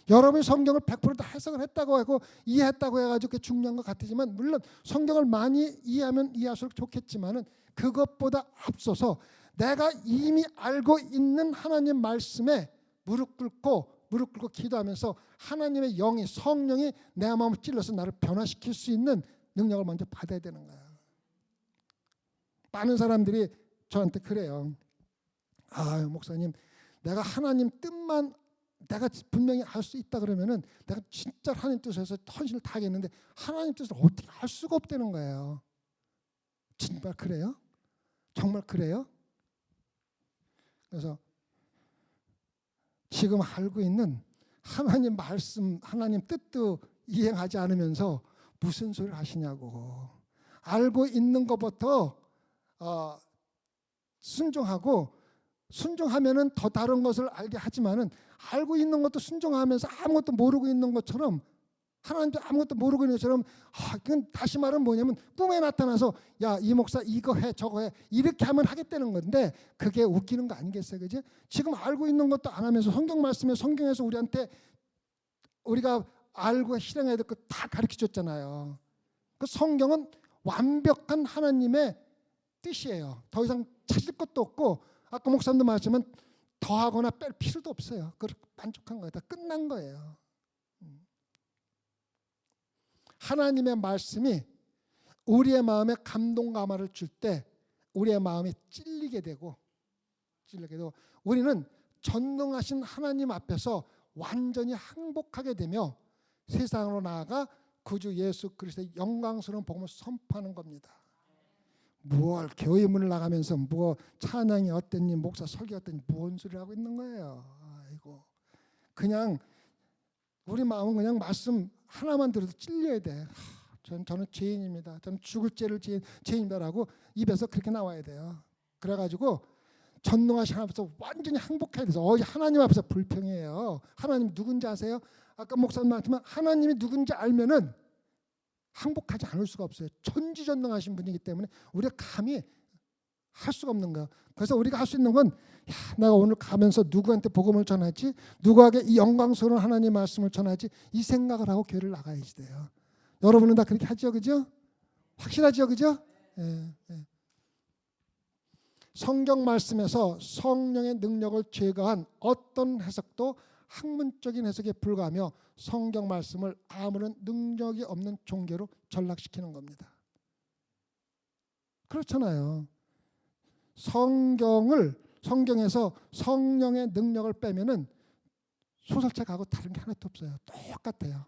여러분이 성경을 100%다 해석을 했다고 하고 이해했다고 해가지고 그게 중요한 것 같지만 물론 성경을 많이 이해하면 이해할수록 좋겠지만은 그것보다 앞서서 내가 이미 알고 있는 하나님 말씀에 무릎 꿇고 기도하면서 하나님의 영이 성령이 내 마음을 찔러서 나를 변화시킬 수 있는 능력을 먼저 받아야 되는 거예요. 많은 사람들이 저한테 그래요. 아, 목사님, 내가 하나님 뜻만 내가 분명히 알 수 있다 그러면은 내가 진짜 하나님 뜻에서 헌신을 다 하겠는데 하나님 뜻을 어떻게 알 수가 없다는 거예요. 정말 그래요? 정말 그래요? 그래서 지금 알고 있는 하나님 말씀, 하나님 뜻도 이행하지 않으면서 무슨 소리를 하시냐고. 알고 있는 것부터 순종하면은 더 다른 것을 알게 하지만은 알고 있는 것도 순종하면서 아무것도 모르고 있는 것처럼 하나님도 아무것도 모르고 있는 것처럼 그건 다시 말하면 뭐냐면 꿈에 나타나서 야, 이 목사 이거 해 저거 해 이렇게 하면 하겠다는 건데 그게 웃기는 거 아니겠어요? 그지? 지금 알고 있는 것도 안 하면서 성경 말씀에 성경에서 우리한테 우리가 알고 실행해야 될 거 다 가르쳐 줬잖아요. 그 성경은 완벽한 하나님의 뜻이에요. 더 이상 찾을 것도 없고 아까 목사님도 말씀은 더하거나 뺄 필요도 없어요. 그렇게 만족한 거예요. 다 끝난 거예요. 하나님의 말씀이 우리의 마음에 감동 감화를 줄 때 우리의 마음이 찔리게 되고 우리는 전능하신 하나님 앞에서 완전히 항복하게 되며 세상으로 나아가 구주 예수 그리스도의 영광스러운 복음을 선포하는 겁니다. 뭘 교회 문을 나가면서 뭐 찬양이 어땠니 목사 설교 어땠니 뭔 소리를 하고 있는 거예요. 아이고 그냥 우리 마음은 그냥 말씀 하나만 들어도 찔려야 돼. 저는 죄인입니다. 저는 죽을 죄를 죄인이다라고 입에서 그렇게 나와야 돼요. 그래가지고 전능하신 하나님 앞에서 완전히 항복해야 돼서 하나님 앞에서 불평해요. 하나님 누군지 아세요? 아까 목사님 말했지만 하나님이 누군지 알면은 항복하지 않을 수가 없어요. 천지전능하신 분이기 때문에 우리가 감히 할 수가 없는 거야. 그래서 우리가 할 수 있는 건 내가 오늘 가면서 누구한테 복음을 전하지, 누구에게 이 영광스러운 하나님 말씀을 전하지 이 생각을 하고 교회를 나가야지 돼요. 여러분은 다 그렇게 하죠, 그죠? 확실하죠, 그죠? 예. 성경 말씀에서 성령의 능력을 제거한 어떤 해석도 학문적인 해석에 불과하며 성경 말씀을 아무런 능력이 없는 종교로 전락시키는 겁니다. 그렇잖아요. 성경에서 성령의 능력을 빼면은 소설책하고 다른 게 하나도 없어요. 똑같아요.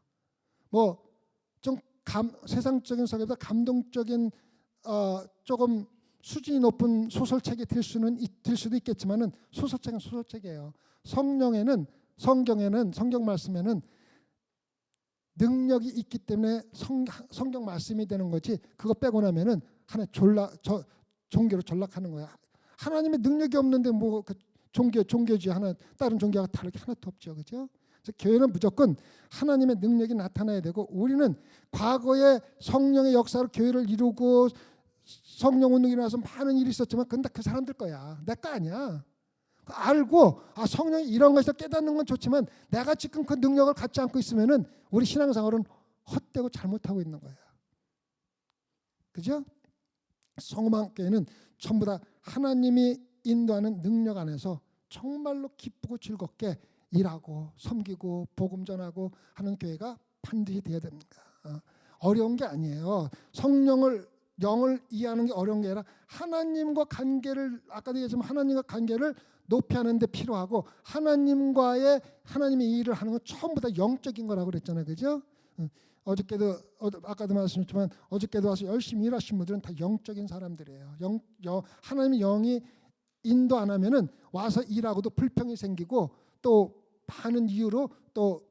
뭐 좀 세상적인 속에서 감동적인 조금 수준이 높은 소설책이 될 수도 있겠지만은 소설책은 소설책이에요. 성경에는 성경 말씀에는 능력이 있기 때문에 성경 말씀이 되는 거지. 그거 빼고 나면은 하나 종교로 전락하는 거야. 하나님의 능력이 없는데 뭐 그 종교지 하나 다른 종교가 다르게 하나도 없죠, 그죠? 그래서 교회는 무조건 하나님의 능력이 나타나야 되고 우리는 과거에 성령의 역사로 교회를 이루고 성령 운동이 일어나서 많은 일이 있었지만 그건 다 그 사람들 거야. 내 거 아니야. 알고 성령이 이런 것에서 깨닫는 건 좋지만 내가 지금 그 능력을 갖지 않고 있으면은 우리 신앙생활은 헛되고 잘못하고 있는 거야. 그죠? 성만교회는 전부 다 하나님이 인도하는 능력 안에서 정말로 기쁘고 즐겁게 일하고 섬기고 복음 전하고 하는 교회가 반드시 돼야 됩니다. 어려운 게 아니에요. 영을 이해하는 게 어려운 게 아니라 하나님과 관계를 아까도 얘기했지만 하나님과 관계를 높이 하는 데 필요하고 하나님의 일을 하는 건 전부 다 영적인 거라고 그랬잖아요. 그죠? 아까도 말씀했지만 어저께도 와서 열심히 일하신 분들은 다 영적인 사람들이에요. 하나님의 영이 인도 안 하면은 와서 일하고도 불평이 생기고 또 많은 이유로 또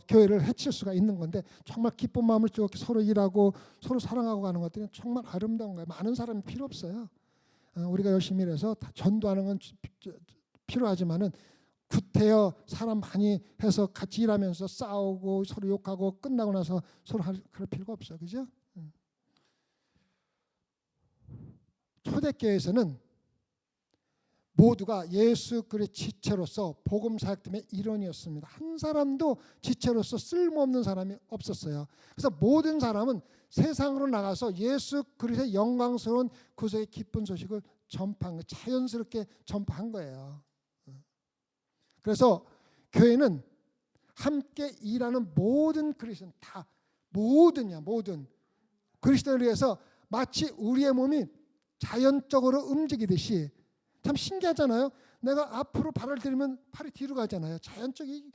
교회를 해칠 수가 있는 건데 정말 기쁜 마음을 주고 서로 일하고 서로 사랑하고 가는 것들은 정말 아름다운 거예요. 많은 사람이 필요 없어요. 우리가 열심히 일해서 다 전도하는 건 필요하지만은 구태여 사람 많이 해서 같이 일하면서 싸우고 서로 욕하고 끝나고 나서 서로 그럴 필요가 없어, 그죠? 초대교회에서는 모두가 예수 그리스도의 지체로서 복음 사역팀의 일원이었습니다. 한 사람도 지체로서 쓸모없는 사람이 없었어요. 그래서 모든 사람은 세상으로 나가서 예수 그리스도의 영광스러운 구속의 기쁜 소식을 전파한 거예요. 자연스럽게 전파한 거예요. 그래서 교회는 함께 일하는 모든 그리스도인 다 모든 그리스도를 위해서 마치 우리의 몸이 자연적으로 움직이듯이 참 신기하잖아요. 내가 앞으로 발을 들이면 팔이 뒤로 가잖아요. 자연적이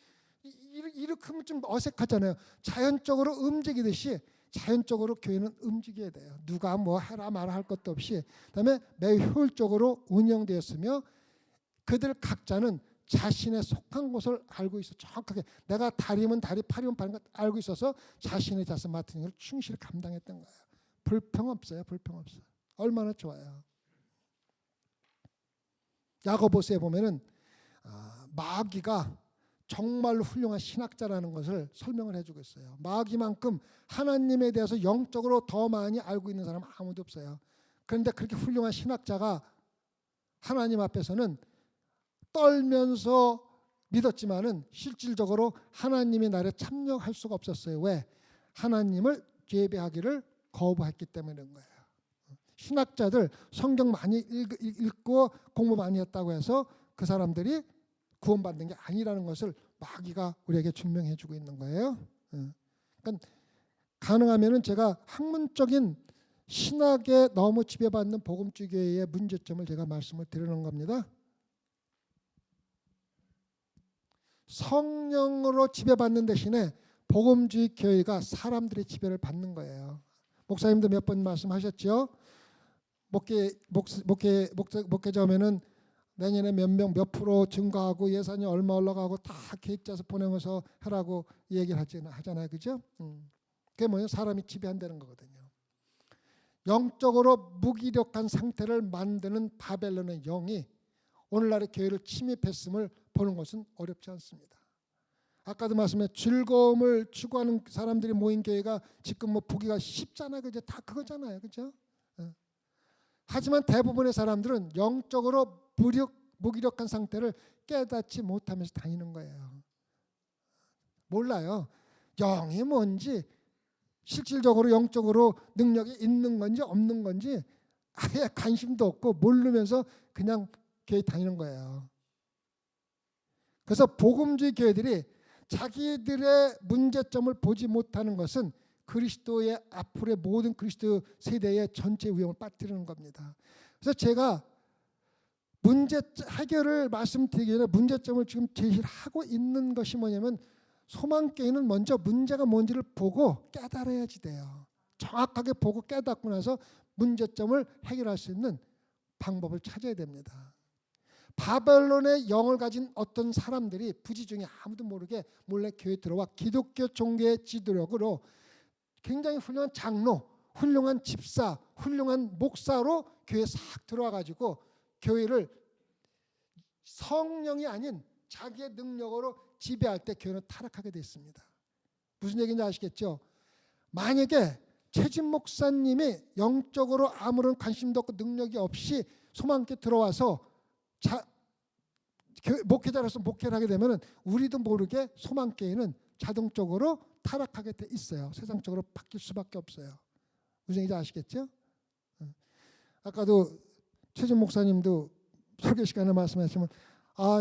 이렇게 하면 좀 어색하잖아요. 자연적으로 움직이듯이 자연적으로 교회는 움직여야 돼요. 누가 뭐 해라 말아 할 것도 없이 그다음에 매우 효율적으로 운영되었으며 그들 각자는 자신의 속한 곳을 알고 있어 정확하게 내가 다리면 다리, 팔이면 팔인 걸 알고 있어서 자신의 자세 맡은 일을 충실히 감당했던 거예요. 불평 없어요. 얼마나 좋아요. 야고보서에 보면은 마귀가 정말로 훌륭한 신학자라는 것을 설명을 해주고 있어요. 마귀만큼 하나님에 대해서 영적으로 더 많이 알고 있는 사람은 아무도 없어요. 그런데 그렇게 훌륭한 신학자가 하나님 앞에서는 떨면서 믿었지만은 실질적으로 하나님의 날에 참여할 수가 없었어요. 왜? 하나님을 예배하기를 거부했기 때문인 거예요. 신학자들 성경 많이 읽고 공부 많이 했다고 해서 그 사람들이 구원받는 게 아니라는 것을 마귀가 우리에게 증명해 주고 있는 거예요. 그러니까 가능하면은 제가 학문적인 신학에 너무 지배받는 복음주의 교회의 문제점을 제가 말씀을 드리는 겁니다. 성령으로 지배받는 대신에 복음주의 교회가 사람들의 지배를 받는 거예요. 목사님도 몇 번 말씀하셨죠. 목회자 오면은 내년에 몇 명 몇 프로 증가하고 예산이 얼마 올라가고 다 계획 짜서 보내면서 하라고 얘기를 하잖아요. 그죠? 그게 뭐예요? 사람이 지배한다는 거거든요. 영적으로 무기력한 상태를 만드는 바벨론의 영이 오늘날의 교회를 침입했음을 보는 것은 어렵지 않습니다. 아까도 말씀해 즐거움을 추구하는 사람들이 모인 교회가 지금 뭐 보기가 쉽잖아요. 그죠? 다 그거잖아요. 그죠? 하지만 대부분의 사람들은 영적으로 무기력한 상태를 깨닫지 못하면서 다니는 거예요. 몰라요. 영이 뭔지 실질적으로 영적으로 능력이 있는 건지 없는 건지 아예 관심도 없고 모르면서 그냥 교회 다니는 거예요. 그래서 복음주의 교회들이 자기들의 문제점을 보지 못하는 것은 그리스도의 앞으로의 모든 그리스도 세대의 전체 위험을 빠뜨리는 겁니다. 그래서 제가 문제 해결을 말씀드리기 전에 문제점을 지금 제시를 하고 있는 것이 뭐냐면 소망교회는 먼저 문제가 뭔지를 보고 깨달아야지 돼요. 정확하게 보고 깨닫고 나서 문제점을 해결할 수 있는 방법을 찾아야 됩니다. 바벨론의 영을 가진 어떤 사람들이 부지중에 아무도 모르게 몰래 교회에 들어와 기독교 종교의 지도력으로 굉장히 훌륭한 장로, 훌륭한 집사, 훌륭한 목사로 교회에 싹 들어와 가지고 교회를 성령이 아닌 자기의 능력으로 지배할 때 교회는 타락하게 돼 있습니다. 무슨 얘기인지 아시겠죠? 만약에 최진 목사님이 영적으로 아무런 관심도 없고 능력이 없이 소망께 들어와서 목회자로서 목회를 하게 되면 우리도 모르게 소망교회는 자동적으로 타락하게 돼 있어요. 세상적으로 바뀔 수밖에 없어요. 무슨 얘기인지 아시겠죠? 아까도 최진 목사님도 설교 시간에 말씀하시면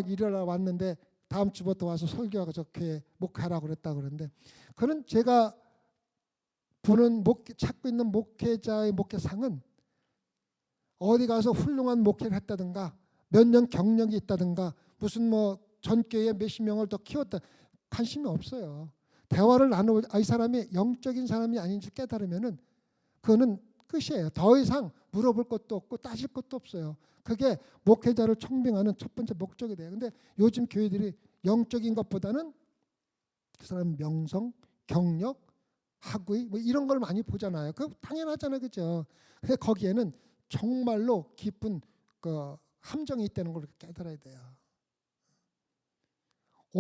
일요일날 왔는데 다음 주부터 와서 설교하고 저 교회 목회하라고 그랬다고 그러는데 그는 제가 찾고 있는 목회자의 목회상은 어디 가서 훌륭한 목회를 했다든가 몇 년 경력이 있다든가 무슨 뭐 전교회 몇십 명을 더 키웠다 관심이 없어요. 대화를 나누고 이 사람이 영적인 사람이 아닌지 깨달으면은 그거는 끝이에요. 더 이상 물어볼 것도 없고 따질 것도 없어요. 그게 목회자를 청빙하는 첫 번째 목적이 돼요. 근데 요즘 교회들이 영적인 것보다는 그 사람 명성, 경력, 학위 뭐 이런 걸 많이 보잖아요. 그 당연하잖아요. 그죠? 근데 거기에는 정말로 깊은 그 함정이 있다는 걸 깨달아야 돼요.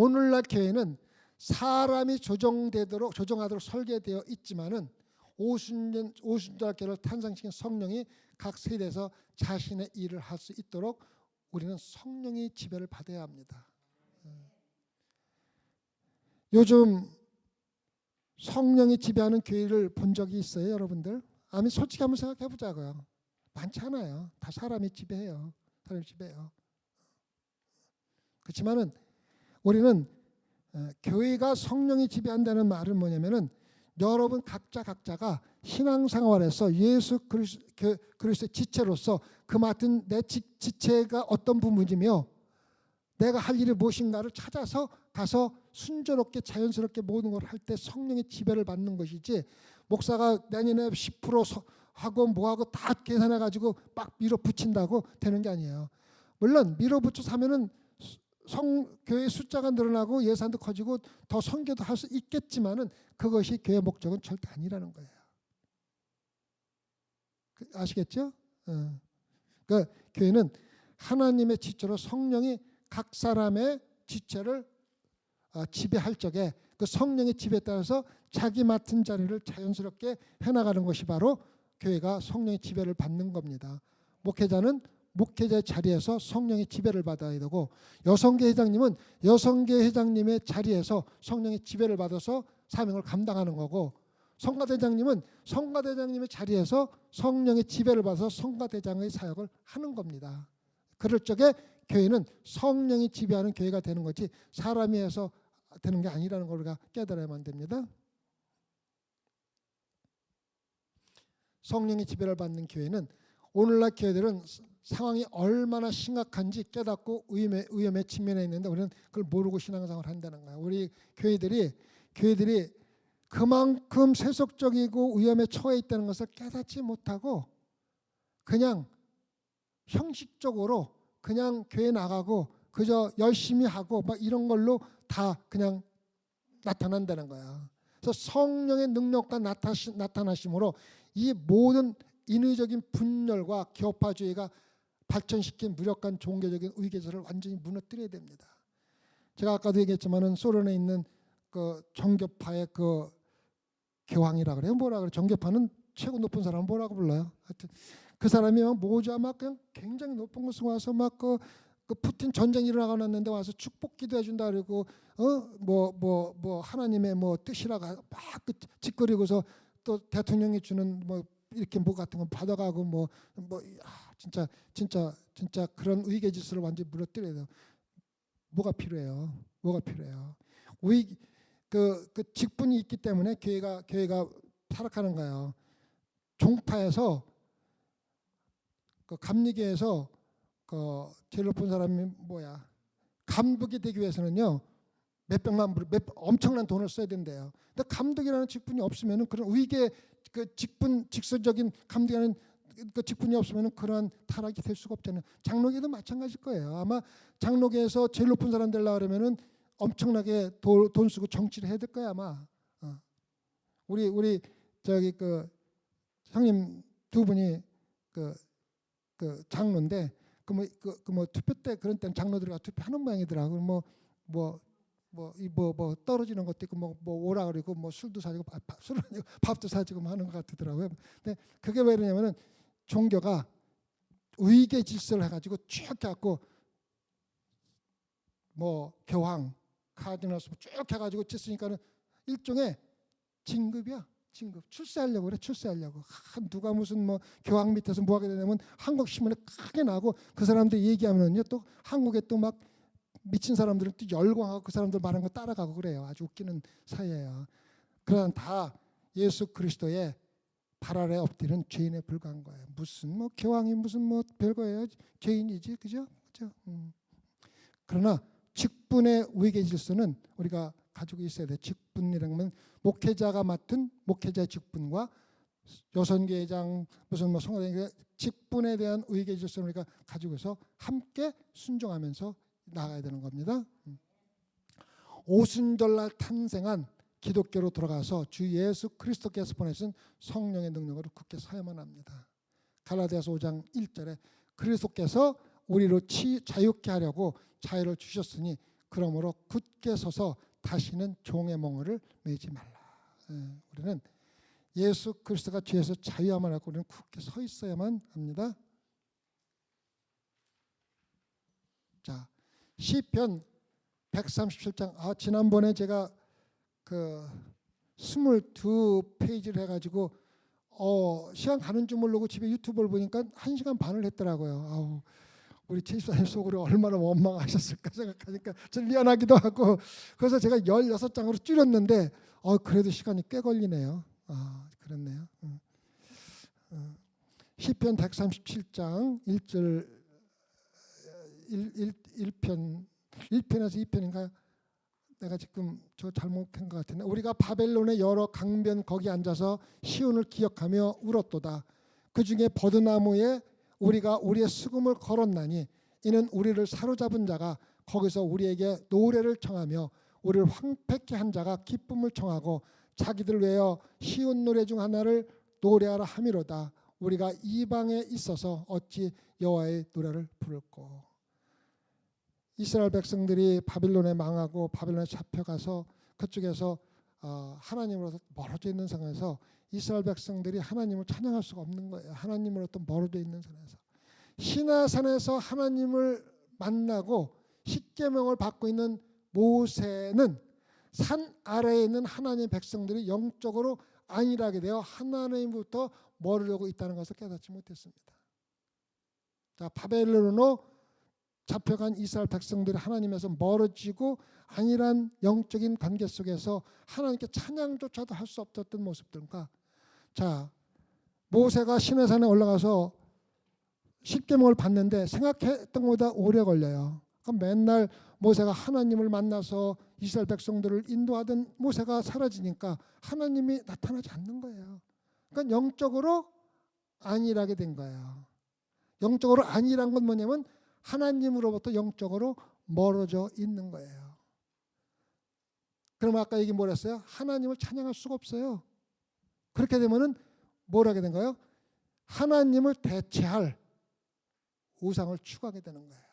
오늘날 교회는 사람이 조정하도록 설계되어 있지만은 오순절 교회를 탄생시킨 성령이 각 세대에서 자신의 일을 할 수 있도록 우리는 성령의 지배를 받아야 합니다. 요즘 성령이 지배하는 교회를 본 적이 있어요, 여러분들? 아니, 솔직히 한번 생각해 보자고요. 많지 않아요. 다 사람이 지배해요. 사람이 지배해요. 그렇지만은 우리는 교회가 성령이 지배한다는 말은 뭐냐면은 여러분 각자가 신앙생활에서 예수 그리스도의 지체로서 그 맡은 내 지체가 어떤 부분이며 내가 할 일이 무엇인가를 찾아서 가서 순조롭게 자연스럽게 모든 걸 할 때 성령의 지배를 받는 것이지, 목사가 내년에 10% 하고 뭐하고 다 계산해가지고 막 밀어붙인다고 되는 게 아니에요. 물론 밀어붙여서 하면은 교회 숫자가 늘어나고 예산도 커지고 더 선교도 할 수 있겠지만은 그것이 교회 목적은 절대 아니라는 거예요. 아시겠죠? 그러니까 교회는 하나님의 지체로 성령이 각 사람의 지체를 지배할 적에 그 성령의 지배에 따라서 자기 맡은 자리를 자연스럽게 해나가는 것이 바로 교회가 성령의 지배를 받는 겁니다. 목회자는 목회자의 자리에서 성령의 지배를 받아야 되고, 여성계 회장님은 여성계 회장님의 자리에서 성령의 지배를 받아서 사명을 감당하는 거고, 성가대장님은 성가대장님의 자리에서 성령의 지배를 받아서 성가대장의 사역을 하는 겁니다. 그럴 적에 교회는 성령이 지배하는 교회가 되는 거지 사람이 해서 되는 게 아니라는 걸 우리가 깨달아야만 됩니다. 성령의 지배를 받는 교회는 오늘날 교회들은 상황이 얼마나 심각한지 깨닫고 위험에 직면해 있는데 우리는 그걸 모르고 신앙생활을 한다는 거예요. 우리 교회들이 그만큼 세속적이고 위험에 처해 있다는 것을 깨닫지 못하고 그냥 형식적으로 그냥 교회 나가고 그저 열심히 하고 막 이런 걸로 다 그냥 나타난다는 거야. 그래서 성령의 능력과 나타나심으로 이 모든 인위적인 분열과 교파주의가 발전시킨 무력한 종교적인 의계절을 완전히 무너뜨려야 됩니다. 제가 아까도 얘기했지만은 소련에 있는 그 정교파의 그 교황이라 그래요. 뭐라 그래? 정교파는 최고 높은 사람은 뭐라고 불러요? 하여튼 그 사람이 모자 막 그냥 굉장히 높은 곳에 와서 막 그 푸틴 전쟁이 일어나고 났는데 와서 축복 기도해 준다 그러고 뭐 하나님의 뭐 뜻이라고 막 그 짓거리고서 또 대통령이 주는 뭐 이렇게 뭐 같은 거 받아가고 진짜 그런 위계질서를 완전히 무너뜨려야 돼요. 뭐가 필요해요? 그 직분이 있기 때문에 교회가 타락하는 거예요. 종파에서 그 감리교에서 그 제일 높은 사람이 감독이 되기 위해서는요 몇백만 불, 엄청난 돈을 써야 된대요. 근데 감독이라는 직분이 없으면은 그런 위계 그 직선적인 감독이라는 그 직분이 없으면은 그러한 타락이 될 수가 없잖아요. 장로계도 마찬가지일 거예요. 아마 장로계에서 제일 높은 사람 되려고 그러면은 엄청나게 돈 쓰고 정치를 해야 될 거야 아마. 우리 저기 그 형님 두 분이 그 장로인데 뭐 투표 때 그런 때는 장로들이 투표하는 모양이더라고. 뭐 떨어지는 것도 있고 뭐 오라 그러고 뭐 술도 사주고 술은 아니고 밥도 사주고 하는 것 같더라고요. 근데 그게 왜 그러냐면은 종교가 위계 질서를 해가지고 쭉 해갖고 뭐 교황, 카디널스 쭉 해가지고 쳤으니까는 일종의 진급이야. 진급. 출세하려고 그래. 출세하려고. 누가 무슨 뭐 교황 밑에서 뭐 하게 되냐면 한국 신문에 크게 나고 그 사람들 얘기하면은요 또 한국에 또 막 미친 사람들은 또 열광하고 그 사람들 말하는 거 따라가고 그래요. 아주 웃기는 사이예요. 그러나 다 예수 그리스도의 발 아래 엎드리는 죄인에 불과한 거예요. 무슨 뭐 교황이 무슨 뭐 별거예요. 죄인이지, 그죠? 그러나 직분의 위계 질서는 우리가 가지고 있어야 돼. 직분이라는 건 목회자가 맡은 목회자의 직분과 여선교회장 무슨 뭐 성가대장 직분에 대한 위계 질서를 우리가 가지고서 함께 순종하면서 나가야 되는 겁니다. 오순절날 탄생한 기독교로 돌아가서 주 예수 그리스도께서 보내신 성령의 능력으로 굳게 서야만 합니다. 갈라디아서 5장 1절에 그리스도께서 우리로 자유케 하려고 자유를 주셨으니 그러므로 굳게 서서 다시는 종의 멍에를 매지 말라. 우리는 예수 그리스도가 죄에서 자유함을 갖고 우리는 굳게 서 있어야만 합니다. 자, 시편 137장. 지난번에 제가 그 22페이지를 해가지고 시간 가는 줄 모르고 집에 유튜브를 보니까 1시간 반을 했더라고요. 우리 최집사님 속으로 얼마나 원망하셨을까 생각하니까 좀 미안하기도 하고, 그래서 제가 16장으로 줄였는데 그래도 시간이 꽤 걸리네요. 그렇네요. 시편 137장 1절 1편에서 2편인가요? 내가 지금 저 잘못한 것 같은데, 우리가 바벨론의 여러 강변 거기 앉아서 시온을 기억하며 울었도다. 그 중에 버드나무에 우리가 우리의 수금을 걸었나니 이는 우리를 사로잡은 자가 거기서 우리에게 노래를 청하며 우리를 황폐케 한 자가 기쁨을 청하고 자기들 외어 시온 노래 중 하나를 노래하라 함이로다. 우리가 이방에 있어서 어찌 여호와의 노래를 부를꼬. 이스라엘 백성들이 바빌론에 망하고 바빌론에 잡혀가서 그쪽에서 하나님으로부터 멀어져 있는 상황에서 이스라엘 백성들이 하나님을 찬양할 수가 없는 거예요. 하나님으로부터 멀어져 있는 상황에서 시나산에서 하나님을 만나고 십계명을 받고 있는 모세는 산 아래에 있는 하나님의 백성들이 영적으로 안일하게 되어 하나님부터 멀어지고 있다는 것을 깨닫지 못했습니다. 자, 바벨론으로 잡혀간 이스라엘 백성들이 하나님에서 멀어지고 안일한 영적인 관계 속에서 하나님께 찬양조차도 할 수 없었던 모습들과, 자, 모세가 시내산에 올라가서 십계명을 받는데 생각했던 것보다 오래 걸려요. 그럼 맨날 모세가 하나님을 만나서 이스라엘 백성들을 인도하던 모세가 사라지니까 하나님이 나타나지 않는 거예요. 그러니까 영적으로 안일하게 된 거예요. 영적으로 안일한 건 뭐냐면 하나님으로부터 영적으로 멀어져 있는 거예요. 그럼 아까 얘기 뭐랬어요? 하나님을 찬양할 수가 없어요. 그렇게 되면은 뭘 하게 된 거예요? 하나님을 대체할 우상을 추구하게 되는 거예요.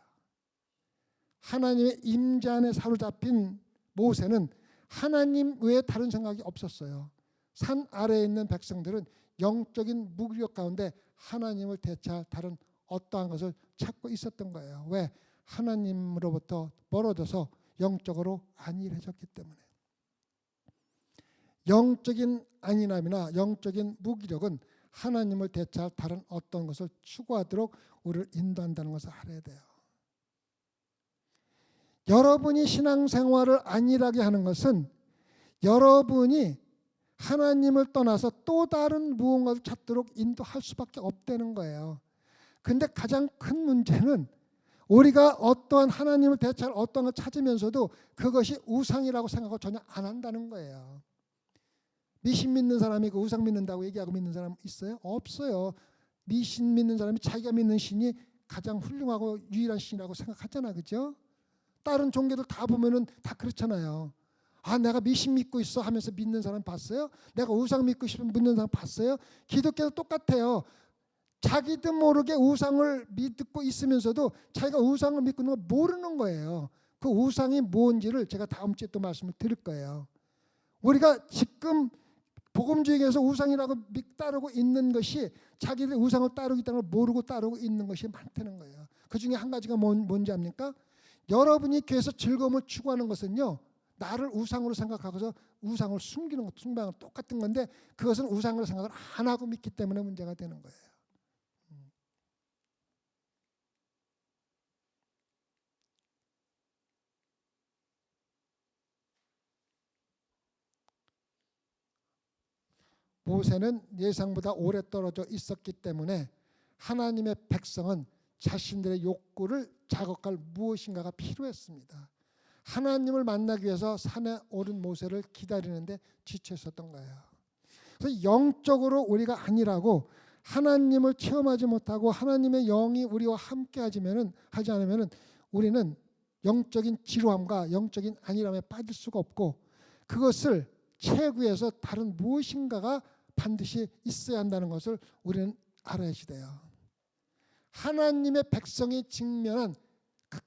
하나님의 임재 안에 사로잡힌 모세는 하나님 외에 다른 생각이 없었어요. 산 아래에 있는 백성들은 영적인 무기력 가운데 하나님을 대체할 다른 어떠한 것을 찾고 있었던 거예요. 왜? 하나님으로부터 멀어져서 영적으로 안일해졌기 때문에. 영적인 안일함이나 영적인 무기력은 하나님을 대체할 다른 어떤 것을 추구하도록 우리를 인도한다는 것을 알아야 돼요. 여러분이 신앙생활을 안일하게 하는 것은 여러분이 하나님을 떠나서 또 다른 무언가를 찾도록 인도할 수밖에 없다는 거예요. 근데 가장 큰 문제는 우리가 어떠한 하나님을 대체할 어떤 걸 찾으면서도 그것이 우상이라고 생각하고 전혀 안 한다는 거예요. 미신 믿는 사람이 그 우상 믿는다고 얘기하고 믿는 사람 있어요? 없어요. 미신 믿는 사람이 자기가 믿는 신이 가장 훌륭하고 유일한 신이라고 생각하잖아, 그죠? 다른 종교들 다 보면은 다 그렇잖아요. 내가 미신 믿고 있어 하면서 믿는 사람 봤어요? 내가 우상 믿고 싶으면 믿는 사람 봤어요? 기독교도 똑같아요. 자기도 모르게 우상을 믿고 있으면서도 자기가 우상을 믿고 있는 걸 모르는 거예요. 그 우상이 뭔지를 제가 다음 주에 또 말씀을 드릴 거예요. 우리가 지금 복음주의에서 우상이라고 따르고 있는 것이 자기들이 우상을 따르고 있다는 걸 모르고 따르고 있는 것이 많다는 거예요. 그 중에 한 가지가 뭔지 압니까? 여러분이 교회에서 즐거움을 추구하는 것은요, 나를 우상으로 생각하고서 우상을 숨기는 것, 숭배하는 것 똑같은 건데 그것은 우상으로 생각을 안 하고 믿기 때문에 문제가 되는 거예요. 모세는 예상보다 오래 떨어져 있었기 때문에 하나님의 백성은 자신들의 욕구를 자극할 무엇인가가 필요했습니다. 하나님을 만나기 위해서 산에 오른 모세를 기다리는데 지쳐 있었던 거예요. 그래서 영적으로 우리가 안일하고 하나님을 체험하지 못하고 하나님의 영이 우리와 함께 하지 않으면 우리는 영적인 지루함과 영적인 안일함에 빠질 수가 없고, 그것을 채구해서 다른 무엇인가가 반드시 있어야 한다는 것을 우리는 알아야 돼요. 하나님의 백성이 직면한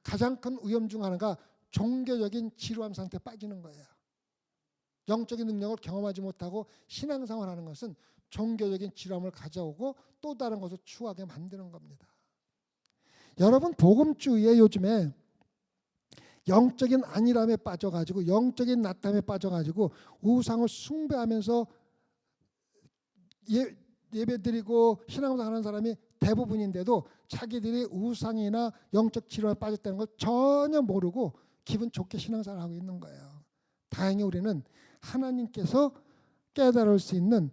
가장 큰 위험 중 하나가 종교적인 지루함 상태에 빠지는 거예요. 영적인 능력을 경험하지 못하고 신앙생활하는 것은 종교적인 지루함을 가져오고 또 다른 것을 추구하게 만드는 겁니다. 여러분, 복음주의에 요즘에 영적인 안일함에 빠져가지고 영적인 나탐에 빠져가지고 우상을 숭배하면서 예배드리고 신앙생활하는 사람이 대부분인데도 자기들이 우상이나 영적 지루함에 빠졌다는 걸 전혀 모르고 기분 좋게 신앙생활을 하고 있는 거예요. 다행히 우리는 하나님께서 깨달을 수 있는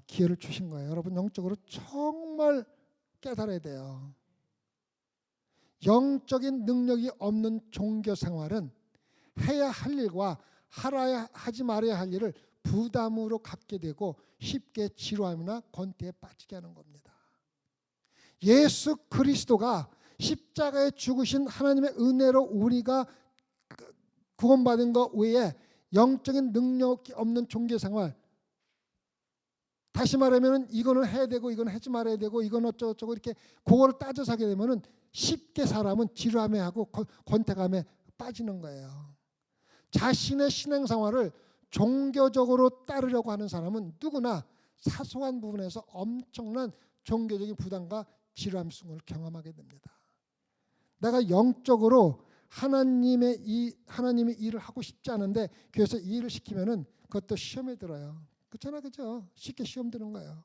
기회를 주신 거예요. 여러분, 영적으로 정말 깨달아야 돼요. 영적인 능력이 없는 종교 생활은 해야 할 일과 하지 말아야 할 일을 부담으로 갖게 되고 쉽게 지루함이나 권태에 빠지게 하는 겁니다. 예수 그리스도가 십자가에 죽으신 하나님의 은혜로 우리가 구원받은 것 외에 영적인 능력이 없는 종교 생활, 다시 말하면 이거는 해야 되고 이거는 하지 말아야 되고 이건 어쩌고저쩌고 이렇게 그거를 따져서 하게 되면은 쉽게 사람은 지루함해하고 권태감에 빠지는 거예요. 자신의 신앙생활을 종교적으로 따르려고 하는 사람은 누구나 사소한 부분에서 엄청난 종교적인 부담과 지루함을 경험하게 됩니다. 내가 영적으로 하나님의 일을 하고 싶지 않은데 교회에서 이 일을 시키면은 그것도 시험에 들어요. 그렇잖아, 그죠? 쉽게 시험 드는 거예요.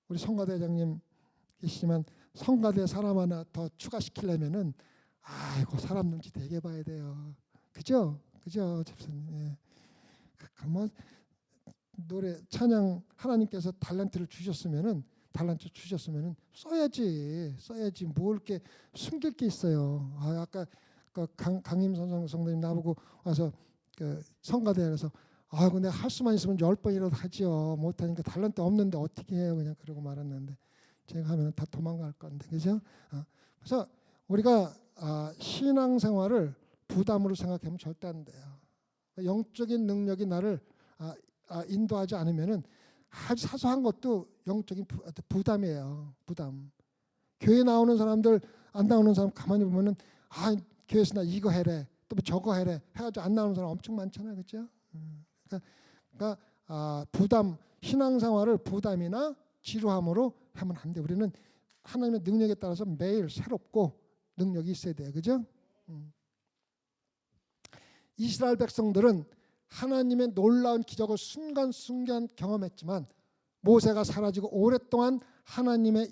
우리 성가대장님 계시지만 성가대 사람 하나 더 추가시키려면은 아이고 사람 눈치 되게 봐야 돼요. 그죠? 그죠, 집사님. 예. 뭐 노래 찬양 하나님께서 달란트 주셨으면은 써야지 뭘 이렇게 숨길 게 있어요. 아까 그 강임 선생님 나보고 와서 그 성가대에서 내가 할 수만 있으면 10번이라도 하지요. 못하니까 달란트 없는데 어떻게 해요? 그냥 그러고 말았는데 제가 하면 다 도망갈 건데, 그죠? 그래서 우리가 신앙생활을 부담으로 생각하면 절대 안 돼요. 영적인 능력이 나를 인도하지 않으면은 아주 사소한 것도 영적인 부담이에요. 부담. 교회 나오는 사람들, 안 나오는 사람 가만히 보면은 교회에서 나 이거 해래, 또 저거 해래 해가지고 안 나오는 사람 엄청 많잖아요, 그렇죠? 그러니까 부담, 신앙생활을 부담이나 지루함으로 하면 안 돼. 우리는 하나님의 능력에 따라서 매일 새롭고 능력이 있어야 돼요, 그죠? 이스라엘 백성들은 하나님의 놀라운 기적을 순간순간 경험했지만 모세가 사라지고 오랫동안 하나님의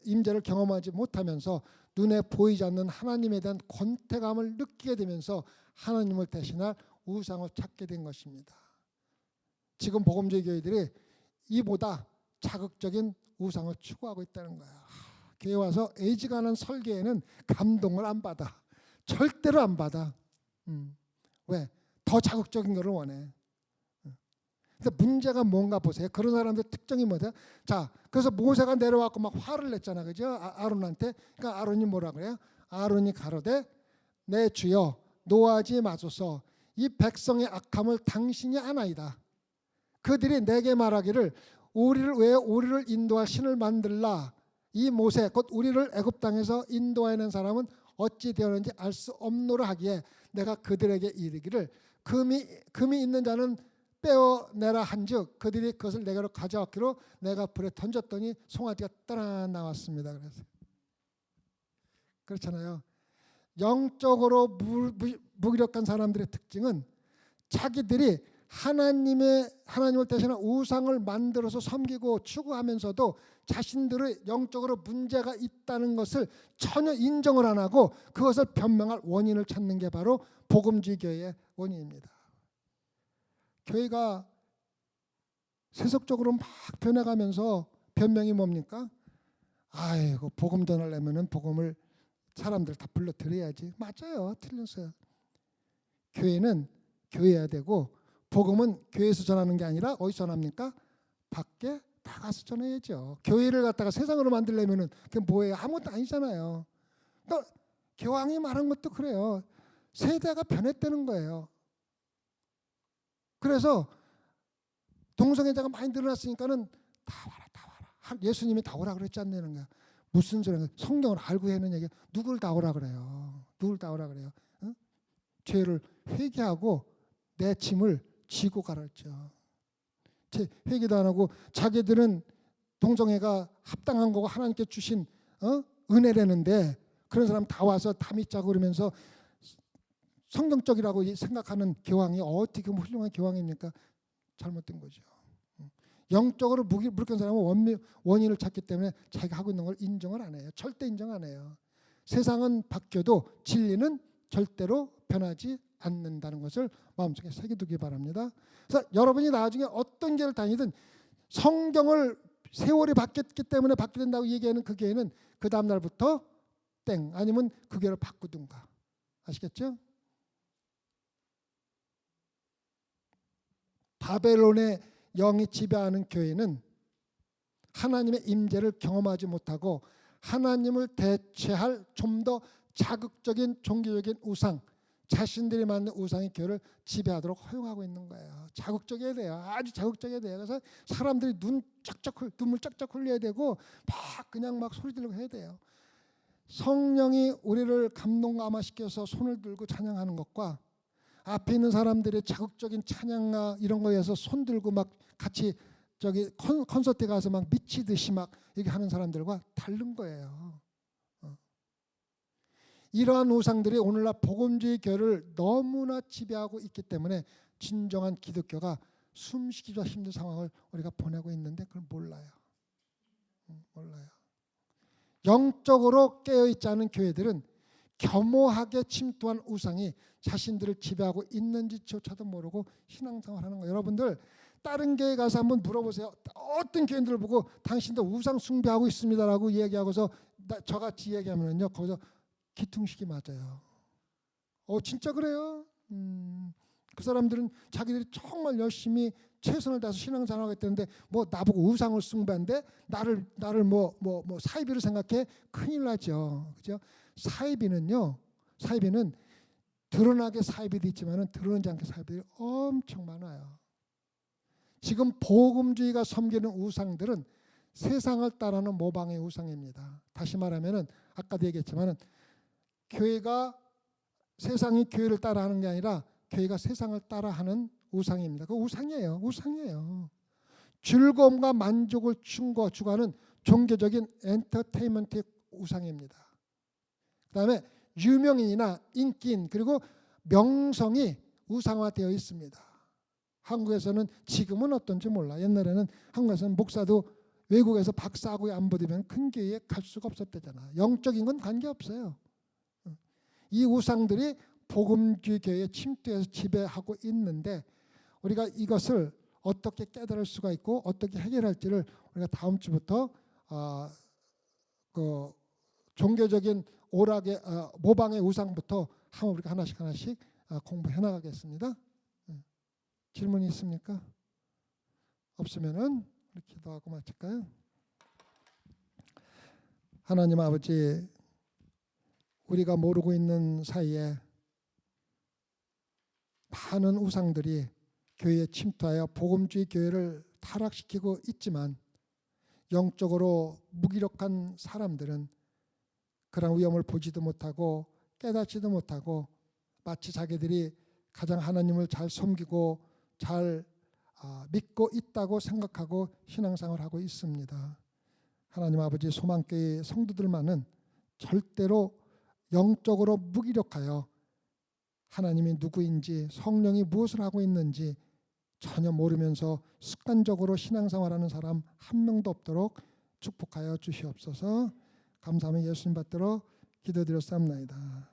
임재를 경험하지 못하면서 눈에 보이지 않는 하나님에 대한 권태감을 느끼게 되면서 하나님을 대신할 우상을 찾게 된 것입니다. 지금 복음주의 교회들이 이보다 자극적인 우상을 추구하고 있다는 거야. 교회 와서 애지간한 설계에는 감동을 안 받아. 절대로 안 받아. 왜? 더 자극적인 것을 원해. 근데 문제가 뭔가 보세요. 그런 사람들 특징이 뭐죠? 자, 그래서 모세가 내려와서 막 화를 냈잖아, 그죠? 아론한테. 그러니까 아론이 뭐라 그래요? 아론이 가로되 내 주여 노하지 마소서. 이 백성의 악함을 당신이 아나이다. 그들이 내게 말하기를 우리를 인도할 신을 만들라. 이 모세 곧 우리를 애굽 땅에서 인도하는 사람은 어찌 되었는지 알 수 없노라 하기에 내가 그들에게 이르기를 금이 있는 자는 빼어내라 한즉 그들이 그것을 내게로 가져왔기로 내가 불에 던졌더니 송아지가 따라 나왔습니다. 그래서 그렇잖아요. 영적으로 무기력한 사람들의 특징은 자기들이 하나님을 대신한 우상을 만들어서 섬기고 추구하면서도 자신들의 영적으로 문제가 있다는 것을 전혀 인정을 안 하고 그것을 변명할 원인을 찾는 게 바로 복음주의 교회의 원인입니다. 교회가 세속적으로 막 변해가면서 변명이 뭡니까? 아이고 복음 전하려면은 복음을 사람들 다 불러 드려야지. 맞아요, 틀렸어요. 교회는 교회해야 되고 복음은 교회에서 전하는 게 아니라 어디서 전합니까? 밖에 나가서 전해야죠. 교회를 갖다가 세상으로 만들려면은 그게 뭐예요? 아무것도 아니잖아요. 또 교황이 말한 것도 그래요. 세대가 변했다는 거예요. 그래서 동성애자가 많이 늘어났으니까는 다 와라. 예수님이 다 오라 그랬지 않냐는 거야. 무슨 소리야? 성경을 알고 하는 얘기. 누굴 다오라 그래요? 누굴 다오라 그래요? 어? 죄를 회개하고 내 짐을 지고 가라죠. 회개도 안 하고 자기들은 동성애가 합당한 거고 하나님께 주신 은혜라는데 그런 사람 다 와서 다 믿자고 그러면서 성경적이라고 생각하는 교황이 어떻게 훌륭한 교황입니까? 잘못된 거죠. 영적으로 무력한 사람은 원인을 찾기 때문에 자기가 하고 있는 걸 인정을 안 해요. 절대 인정 안 해요. 세상은 바뀌어도 진리는 절대로 변하지 않는다는 것을 마음속에 새겨두기 바랍니다. 그래서 여러분이 나중에 어떤 길을 다니든 성경을 세월이 바뀌었기 때문에 바뀌게 된다고 얘기하는 그 교회는 그 다음 날부터 땡 아니면 그 교회를 바꾸든가. 아시겠죠? 바벨론의 영이 지배하는 교회는 하나님의 임재를 경험하지 못하고 하나님을 대체할 좀 더 자극적인 종교적인 우상, 자신들이 만든 우상의 교회를 지배하도록 허용하고 있는 거예요. 자극적이어야 돼요. 아주 자극적이어야 돼요. 그래서 사람들이 눈물 쫙쫙 흘려야 되고 막 소리 지르고 해야 돼요. 성령이 우리를 감동감화시켜서 손을 들고 찬양하는 것과 앞에 있는 사람들의 자극적인 찬양과 이런 거에서 손 들고 막 같이 저기 콘서트에 가서 막 미치듯이 막 이렇게 하는 사람들과 다른 거예요. 이러한 우상들이 오늘날 복음주의 교회를 너무나 지배하고 있기 때문에 진정한 기독교가 숨쉬기도 힘든 상황을 우리가 보내고 있는데 그걸 몰라요. 몰라요. 영적으로 깨어있지 않은 교회들은 겸허하게 침투한 우상이 자신들을 지배하고 있는지조차도 모르고 신앙생활하는 거예요. 여러분들 다른 교회 가서 한번 물어보세요. 어떤 교인들을 보고 당신도 우상 숭배하고 있습니다라고 얘기하고서 저같이 얘기하면요 거기서 기퉁식이 맞아요. 진짜 그래요? 그 사람들은 자기들이 정말 열심히 최선을 다해서 신앙생활하고 있는데 뭐 나보고 우상을 숭배한데 나를 뭐 사이비로 생각해? 큰일 나죠. 그죠? 사이비는 드러나게 사이비도 있지만은 드러나지 않게 사이비들이 엄청 많아요. 지금 복음주의가 섬기는 우상들은 세상을 따르는 모방의 우상입니다. 다시 말하면은 아까도 얘기했지만은 교회가 세상이 교회를 따라하는 게 아니라 교회가 세상을 따라하는 우상입니다. 그 우상이에요. 즐거움과 만족을 추구하는 종교적인 엔터테인먼트의 우상입니다. 그다음에 유명인이나 인기인 그리고 명성이 우상화되어 있습니다. 한국에서는 지금은 어떤지 몰라. 옛날에는 한국에서는 목사도 외국에서 박사하고 안 받으면 큰 교회에 갈 수가 없었대잖아. 영적인 건 관계없어요. 이 우상들이 복음주의 교회에 침투해서 지배하고 있는데 우리가 이것을 어떻게 깨달을 수가 있고 어떻게 해결할지를 우리가 다음 주부터 그 종교적인 오락의 모방의 우상부터 한번 우리가 하나씩 공부해 나가겠습니다. 질문이 있습니까? 없으면은 우리 기도하고 마칠까요? 하나님 아버지, 우리가 모르고 있는 사이에 많은 우상들이 교회에 침투하여 복음주의 교회를 타락시키고 있지만 영적으로 무기력한 사람들은 그런 위험을 보지도 못하고 깨닫지도 못하고 마치 자기들이 가장 하나님을 잘 섬기고 잘 믿고 있다고 생각하고 신앙생활을 하고 있습니다. 하나님 아버지, 소망교회 성도들만은 절대로 영적으로 무기력하여 하나님이 누구인지 성령이 무엇을 하고 있는지 전혀 모르면서 습관적으로 신앙생활하는 사람 한 명도 없도록 축복하여 주시옵소서. 감사하며 예수님 받들어 기도드렸사옵나이다.